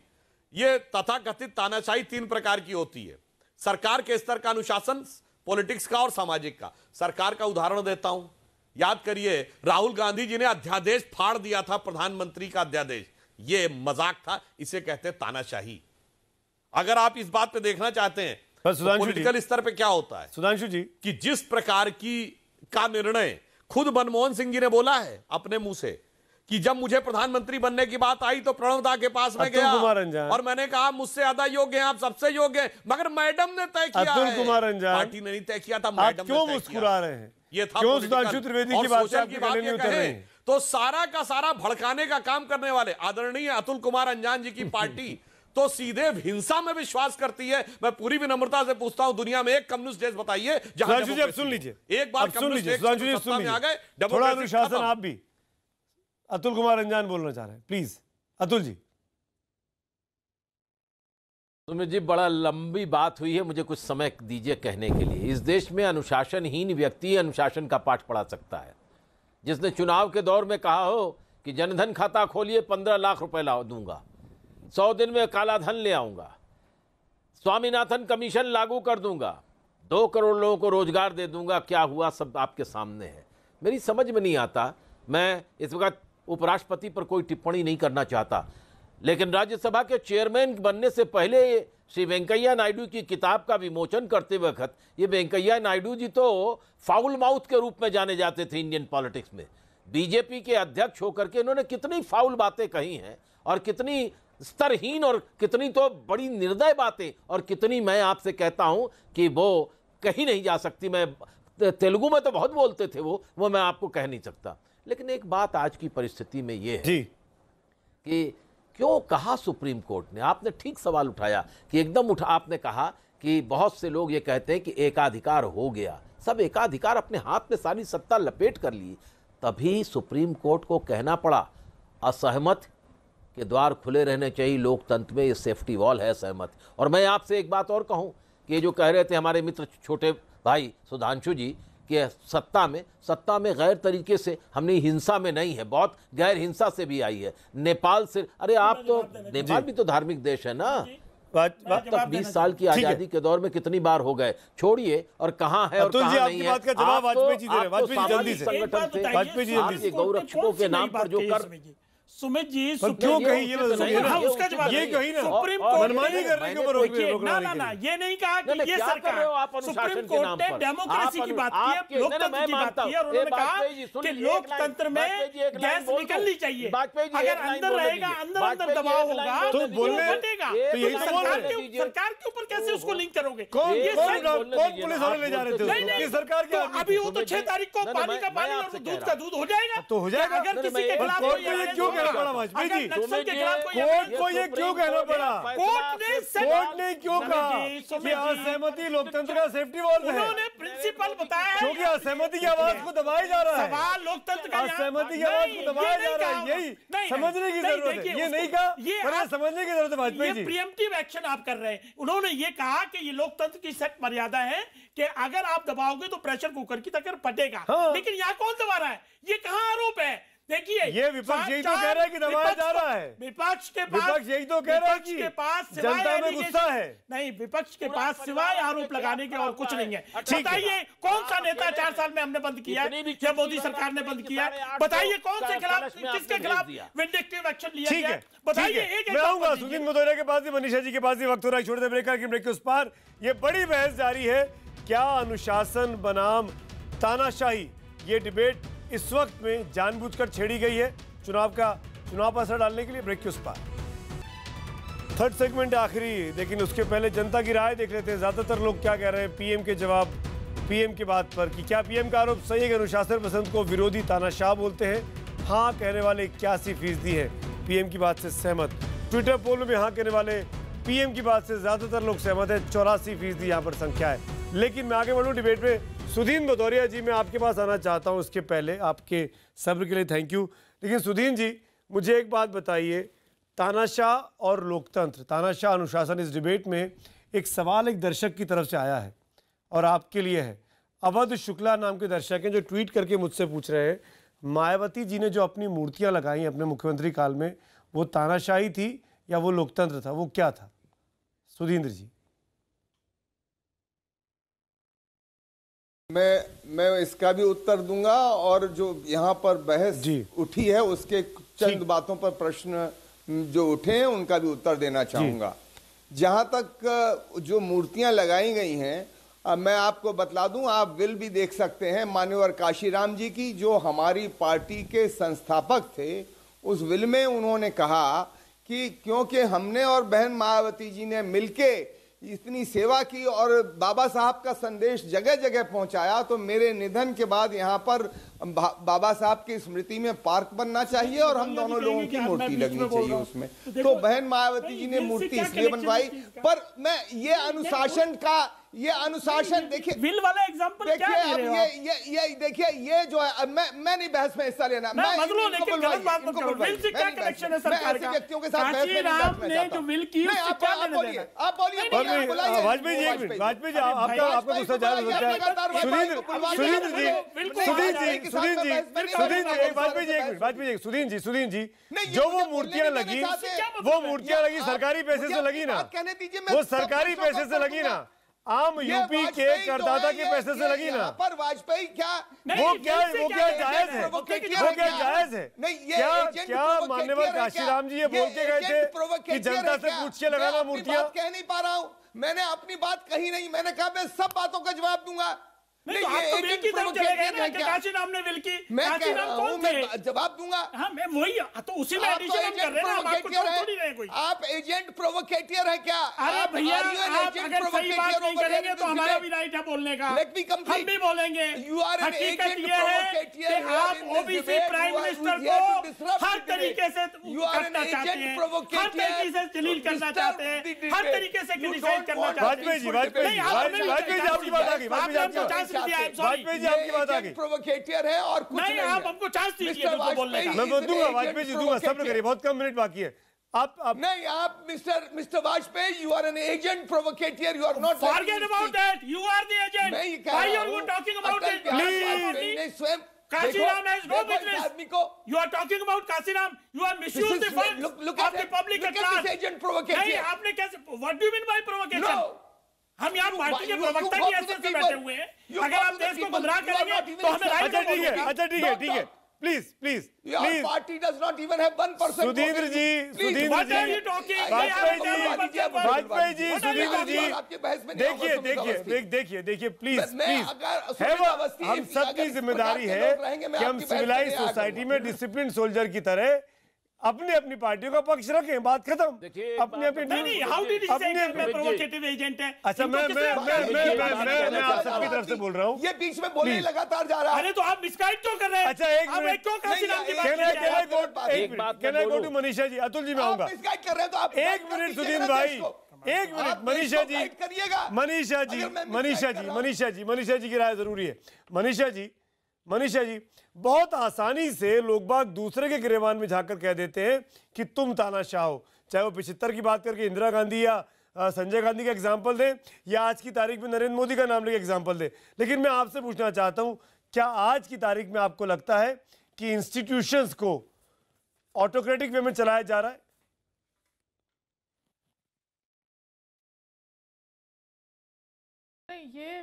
ये तथाकथित तानाशाही 3 प्रकार की होती है। सरकार के स्तर का अनुशासन, पॉलिटिक्स का और सामाजिक का। सरकार का उदाहरण देता हूं, याद करिए राहुल गांधी जी ने अध्यादेश फाड़ दिया था, प्रधानमंत्री का अध्यादेश, ये मजाक था, इसे कहते हैं तानाशाही। अगर आप इस बात पे देखना चाहते हैं तो पॉलिटिकल स्तर पे क्या होता है सुधांशु जी, कि जिस प्रकार का निर्णय खुद मनमोहन सिंह जी ने बोला है अपने मुंह से कि जब मुझे प्रधानमंत्री बनने की बात आई तो प्रणव दा के पास में गया और मैंने कहा मुझसे ज्यादा योग्य हैं आप, सबसे योग्य हैं, मगर मैडम ने तय किया है। अतुल कुमार अंजान, पार्टी ने नहीं तय किया था, मैडम क्यों मुस्कुरा रहे हैं? ये था क्यों सुधांशु त्रिवेदी की बात कहें तो सारा का सारा भड़काने का काम करने वाले आदरणीय अतुल कुमार अंजान जी की पार्टी तो सीधे हिंसा में विश्वास करती है। मैं पूरी विनम्रता से पूछता हूं, दुनिया में एक कम्युनिस्ट देश बताइए जहां आप सुन लीजिए, एक बार कम्युनिस्ट देश सत्ता में आ गए, थोड़ा अनुशासन। आप भी अतुल कुमार अंजान बोलना चाह रहे हैं, प्लीज अतुल जी। सुमित जी, बड़ा लंबी बात हुई है, मुझे कुछ समय दीजिए कहने के लिए। इस देश में अनुशासनहीन व्यक्ति अनुशासन का पाठ पढ़ा सकता है। जिसने चुनाव के दौर में कहा हो कि जनधन खाता खोलिए 15 लाख रुपए ला दूंगा, 100 दिन में काला धन ले आऊंगा, स्वामीनाथन कमीशन लागू कर दूंगा, 2 करोड़ लोगों को रोजगार दे दूंगा, क्या हुआ सब आपके सामने है। मेरी समझ में नहीं आता। मैं इस वक्त उपराष्ट्रपति पर कोई टिप्पणी नहीं करना चाहता, लेकिन राज्यसभा के चेयरमैन बनने से पहले श्री वेंकैया नायडू की किताब का विमोचन करते वक्त ये वेंकैया नायडू जी तो फाउल माउथ के रूप में जाने जाते थे इंडियन पॉलिटिक्स में। बीजेपी के अध्यक्ष होकर के इन्होंने कितनी फाउल बातें कही हैं, और कितनी स्तरहीन और कितनी तो बड़ी निर्दय बातें, और कितनी मैं आपसे कहता हूं कि वो कहीं नहीं जा सकती। मैं तेलुगु में तो बहुत बोलते थे वो मैं आपको कह नहीं सकता। लेकिन एक बात आज की परिस्थिति में ये है कि क्यों कहा सुप्रीम कोर्ट ने, आपने ठीक सवाल उठाया कि एकदम आपने कहा कि बहुत से लोग ये कहते हैं कि एकाधिकार हो गया, सब एकाधिकार अपने हाथ में सारी सत्ता लपेट कर ली। तभी सुप्रीम कोर्ट को कहना पड़ा असहमत के द्वार खुले रहने चाहिए, लोकतंत्र में ये सेफ्टी वॉल है सहमत। और मैं आपसे एक बात और कहूं कि जो कह रहे थे हमारे मित्र छोटे भाई सुधांशु जी कि सत्ता में गैर तरीके से, हमने हिंसा में नहीं है, बहुत गैर हिंसा से भी आई है। नेपाल से, अरे आप तो, नेपाल भी तो धार्मिक देश है ना। अब तक 20 साल की आजादी के दौर में कितनी बार हो गए, छोड़िए, और कहाँ है और कहाँ नहीं है। आपके गौरक्षकों के नाम पर जो कर सुमित जी क्यों कही ये उसका जवाब ये कही ना, सुप्रीम कोर्ट मनमानी करने के ऊपर ना ये नहीं कहा कि ये सरकार, सुप्रीम कोर्ट ने डेमोक्रेसी की बात की है, लोकतंत्र की बात की है, और उन्होंने कहा कि लोकतंत्र में गैस निकलनी चाहिए। अगर अंदर रहेगा, अंदर दबाव होगा तो घटेगा। सरकार के ऊपर कैसे उसको लिंक करोगे? कौन पुलिस वाले ले जा रहे थे सरकार के? अभी वो तो 6 तारीख को पानी का पानी और दूध का दूध हो जाएगा। तो हो जाएगा। अगर किसी के खिलाफ क्यों कहना पड़ा वाजपेयी जी? कोर्ट को ये क्यों कहना पड़ा? कोर्ट ने क्यों कहा कि असहमति लोकतंत्र का सेफ्टी वॉल्व है? उन्होंने प्रिंसिपल बताया क्योंकि असहमति की आवाज को दबाया जा रहा है। सवाल लोकतंत्र का, असहमति की आवाज को दबाया जा रहा है, यही समझने की जरूरत है। ये नहीं कहा, पर समझने की जरूरत है वाजपेयी जी। प्रीएम्प्टिव एक्शन आप कर रहे हैं। उन्होंने ये कहा कि ये लोकतंत्र की सख्त मर्यादा है कि अगर आप दबाओगे तो प्रेशर कुकर की तरह फटेगा। लेकिन यहाँ कौन दबा रहा है? ये कहाँ आरोप है? देखिए, ये विपक्ष यही तो कह रहा है कि दबाया जा रहा है। विपक्ष के पास यही तो कह रहा है कि जनता में गुस्सा है। नहीं, विपक्ष के पास सिवाय आरोप लगाने के और कुछ नहीं है। बताइए कौन सा नेता 4 साल में हमने बंद किया या मोदी सरकार ने बंद किया? बताइए कौन से खिलाफ, किसके खिलाफ विंडिक्टिव एक्शन लिया गया? बताइए। मैं आऊंगा सुदीन भदौरिया के पास भी, मनीषा जी के पास भी। वक्त हो रहा है छोड़ दे ब्रेक की ब्रेक के उस पार। ये बड़ी बहस जारी है, क्या अनुशासन बनाम तानाशाही, ये डिबेट इस वक्त में जानबूझकर छेड़ी गई है चुनाव पर असर डालने के लिए। ब्रेक के उस पार थर्ड सेगमेंट आखिरी, लेकिन उसके पहले जनता की राय देख लेते हैं। ज्यादातर लोग क्या कह रहे हैं पीएम के जवाब, पीएम की बात पर, कि क्या पीएम का आरोप सही है कि अनुशासन पसंद को विरोधी तानाशाह बोलते हैं? हाँ कहने वाले 81% है पीएम की बात से सहमत। ट्विटर पोल में हाँ कहने वाले पीएम की बात से ज्यादातर लोग सहमत है, 84% यहाँ पर संख्या है। लेकिन मैं आगे बढ़ूँ डिबेट में। सुदीन भदौरिया जी, मैं आपके पास आना चाहता हूं। उसके पहले आपके सब्र के लिए थैंक यू। लेकिन सुदीन जी, मुझे एक बात बताइए, तानाशाह और लोकतंत्र, तानाशाह अनुशासन, इस डिबेट में एक सवाल एक दर्शक की तरफ से आया है और आपके लिए है। अवध शुक्ला नाम के दर्शक हैं जो ट्वीट करके मुझसे पूछ रहे हैं, मायावती जी ने जो अपनी मूर्तियां लगाई अपने मुख्यमंत्री काल में, वो तानाशाही थी या वो लोकतंत्र था? वो क्या था? सुधींद्र जी। मैं इसका भी उत्तर दूंगा, और जो यहाँ पर बहस उठी है उसके चंद बातों पर प्रश्न जो उठे हैं उनका भी उत्तर देना चाहूंगा। जहां तक जो मूर्तियां लगाई गई हैं, मैं आपको बतला दूं, आप बिल भी देख सकते हैं मान्यवर काशीराम जी की, जो हमारी पार्टी के संस्थापक थे। उस बिल में उन्होंने कहा कि क्योंकि हमने और बहन मायावती जी ने मिलके इतनी सेवा की और बाबा साहब का संदेश जगह जगह पहुंचाया, तो मेरे निधन के बाद यहाँ पर बाबा साहब की स्मृति में पार्क बनना चाहिए और हम दोनों लोगों की मूर्ति लगनी चाहिए उसमें। तो बहन मायावती जी ने मूर्ति इसलिए बनवाई, पर मैं ये अनुशासन का देखिए, विल वाला एग्जांपल क्या दे रहे हो आप? ये देखिए, ये जो है, मैं नहीं बहस में हिस्सा लेना, मैं लेकिन गलत बात मत करो। विल से क्या कनेक्शन है सरकार का? व्यक्तियों के साथ बहस में ने जो विल की उससे क्या लेना देना? आप बोलिए वाजपेयी जी, एक मिनट, वाजपेयी जी आपका गुस्सा जायज हो सकता है। सुधीर जी, जो वो मूर्तियां लगी सरकारी पैसे से लगी ना, वो सरकारी पैसे से लगी ना, आम यूपी के करदाता के पैसे से लगी ना। पर वाजपेयी वो क्या जायज है? वो क्या जायज है? क्या माननीय काशीराम जी ये बोल के गए थे कि जनता से पूछ के लगाना मूर्तियां? कह नहीं पा रहा हूं, मैंने अपनी बात कही नहीं, मैंने कहा मैं सब बातों का जवाब दूंगा। नहीं, आप तो विल की तरफ चले गए ना कि काशीराम ने विल की। काशीराम कौन थे? जवाब दूंगा। हाँ, मैं वही, तो उसी में एडिशन हम कर रहे हैं ना, हम आपको छोड़ थोड़ी रहे कोई। आप एजेंट प्रोवोकेटर है क्या? अरे भैया, आप अगर सही बात नहीं करेंगे तो हमारा भी राइट है बोलने का, हम भी बोलेंगे। हकीकत ये है कि आप ओबीसी प्राइम मिनिस्टर को हर तरीके से करना चाहते हैं, हर तरीके से जलील करना चाहते हैं, हर तरीके से क्रिटिसाइज करना चाहते हैं। वाजपेयी जी आपकी बात आ गई, वाजपेयी जी आपकी बात आ गई। प्रोवोकेटर है और कुछ नहीं, आप हमको चांस दीजिए बोलने का। मैं दूंगा, वाजपेयी जी दूंगा, सब्र करिए, बहुत कम मिनट बाकी है। आप नहीं, आप mister Vajpayee, you are an agent provocateur, you are not. Forget about that, you are the agent. Why are you talking about it? Please, स्वयं Kashiram has no business. You are talking about Kashiram. You are misusing the funds of the public at large. नहीं, आपने कैसे? What do you mean by provocation? हम यहाँ पार्टी के प्रवक्ता की हैसियत से बैठे हुए हैं। अगर आप देश को गुमराह करेंगे तो हमें राइट है। ठीक है, please party does not even have 1%। Sudhindra ji, Vajpayee ji, देखिए, प्लीज, हम सबकी जिम्मेदारी है कि हम सिविलाइज सोसाइटी में डिसिप्लिन सोल्जर की तरह अपने अपनी पार्टियों का पक्ष रखें, बात खत्म। अपने प्रोवोकेटिव एजेंट है। अच्छा, मैं आप सबकी तरफ से बोल रहा हूँ, ये बीच में बोलने लगातार जा रहा है। अरे तो आप मिसगाइड क्यों कर रहे हैं? अच्छा, एक minute, go to Manisha ji, Atul ji मैं आऊंगा। मिसगाइड कर रहे हैं तो आप एक मिनट सुधीर भाई, एक मिनट, मनीषा जी की राय जरूरी है। मनीषा जी, बहुत आसानी से लोग बाग दूसरे के गिरेबान में झांककर कह देते हैं कि तुम तानाशाह हो, चाहे वो 75 की बात करके इंदिरा गांधी या संजय गांधी का एग्जाम्पल दें, या आज की तारीख में नरेंद्र मोदी का नाम लेके एग्जाम्पल दें। लेकिन मैं आपसे पूछना चाहता हूं, क्या आज की तारीख में आपको लगता है कि इंस्टीट्यूशंस को ऑटोक्रेटिक वे में चलाया जा रहा है? ये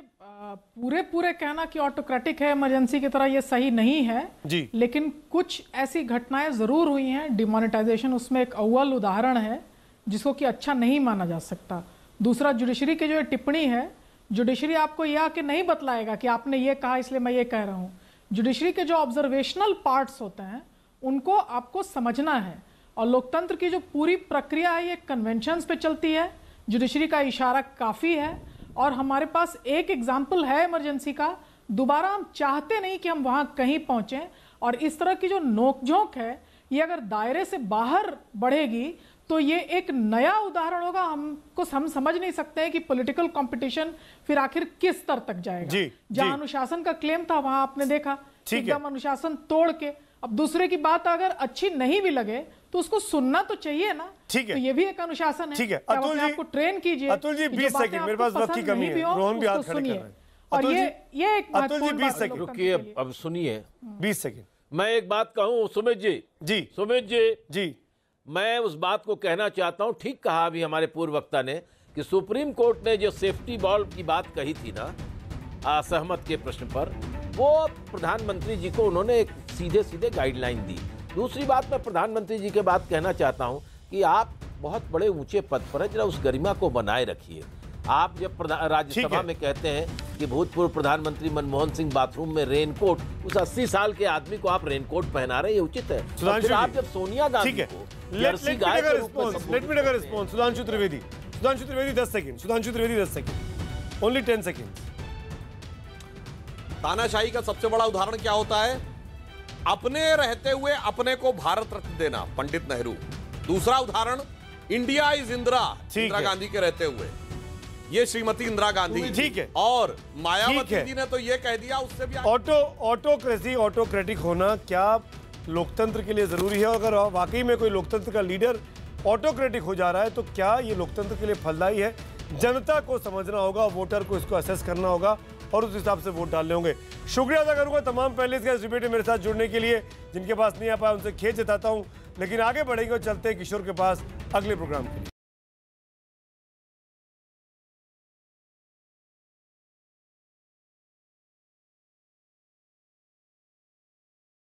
पूरे कहना कि ऑटोक्रेटिक है इमरजेंसी की तरह, ये सही नहीं है जी। लेकिन कुछ ऐसी घटनाएं जरूर हुई हैं। डिमोनेटाइजेशन उसमें एक अव्वल उदाहरण है जिसको कि अच्छा नहीं माना जा सकता। दूसरा, जुडिशरी की जो टिप्पणी है, जुडिशरी आपको यह आके नहीं बतलाएगा कि आपने ये कहा इसलिए मैं ये कह रहा हूँ। जुडिशरी के जो ऑब्जर्वेशनल पार्ट्स होते हैं उनको आपको समझना है, और लोकतंत्र की जो पूरी प्रक्रिया है ये कन्वेंशंस पे चलती है। जुडिशरी का इशारा काफ़ी है, और हमारे पास एक एग्जाम्पल है इमरजेंसी का। दोबारा हम चाहते नहीं कि हम वहाँ कहीं पहुँचें, और इस तरह की जो नोकझोंक है ये अगर दायरे से बाहर बढ़ेगी तो ये एक नया उदाहरण होगा। हम समझ नहीं सकते हैं कि पॉलिटिकल कंपटीशन फिर आखिर किस स्तर तक जाएगा। जहां अनुशासन का क्लेम था वहां आपने देखा एकदम अनुशासन तोड़ के। अब दूसरे की बात अगर अच्छी नहीं भी लगे तो उसको सुनना तो चाहिए ना। ठीक है, तो ये भी एक अनुशासन है। ठीक है, अतुल जी आपको ट्रेन कीजिए। अतुल जी 20 सेकंड, मेरे पास वक्त की कमी है, रोहन भी हाथ खड़े कर रहे हैं। और ये एक अतुल जी 20 सेकंड रुकिए, अब सुनिए 20 सेकंड। मैं एक बात कहूं सुमित जी, मैं उस बात को कहना चाहता हूं, ठीक कहा अभी हमारे पूर्व वक्ता ने कि सुप्रीम कोर्ट ने जो सेफ्टी बॉल्व की बात कही थी ना असहमत के प्रश्न पर, वो प्रधानमंत्री जी को उन्होंने एक सीधे गाइडलाइन दी। दूसरी बात, मैं प्रधानमंत्री जी के बात कहना चाहता हूं कि आप बहुत बड़े ऊंचे पद पर हैं, जरा उस गरिमा को बनाए रखिए। आप जब राज्यसभा में कहते हैं कि भूतपूर्व प्रधानमंत्री मनमोहन सिंह बाथरूम में रेनकोट, उस 80 साल के आदमी को आप रेनकोट पहना रहे हैं, ये उचित है? फिर आप जब सोनिया गांधी को Sudhanshu Trivedi, Sudhanshu Trivedi 10 second, Sudhanshu Trivedi 10 second, only 10 second. तानाशाही का सबसे बड़ा उदाहरण क्या होता है? अपने रहते हुए अपने को भारत रत्न देना, पंडित नेहरू। दूसरा उदाहरण, इंडिया इज इंदिरा, इंदिरा गांधी के रहते हुए, ये श्रीमती इंदिरा गांधी। ठीक है। और मायावती जी ने तो ये कह दिया, उससे भी ऑटोक्रेसी, ऑटोक्रेटिक होना क्या लोकतंत्र के लिए जरूरी है? अगर वाकई में कोई लोकतंत्र का लीडर ऑटोक्रेटिक हो जा रहा है तो क्या ये लोकतंत्र के लिए फलदायी है? जनता को समझना होगा, वोटर को इसको असेस करना होगा और उस हिसाब से वोट डालने होंगे। शुक्रिया अदा करूंगा तमाम पैनलिस्ट का इस डिबेट में मेरे साथ जुड़ने के लिए। जिनके पास नहीं आ पाया उनसे खेद जताता हूं, लेकिन आगे बढ़ेंगे और चलते हैं किशोर के पास अगले प्रोग्राम के लिए।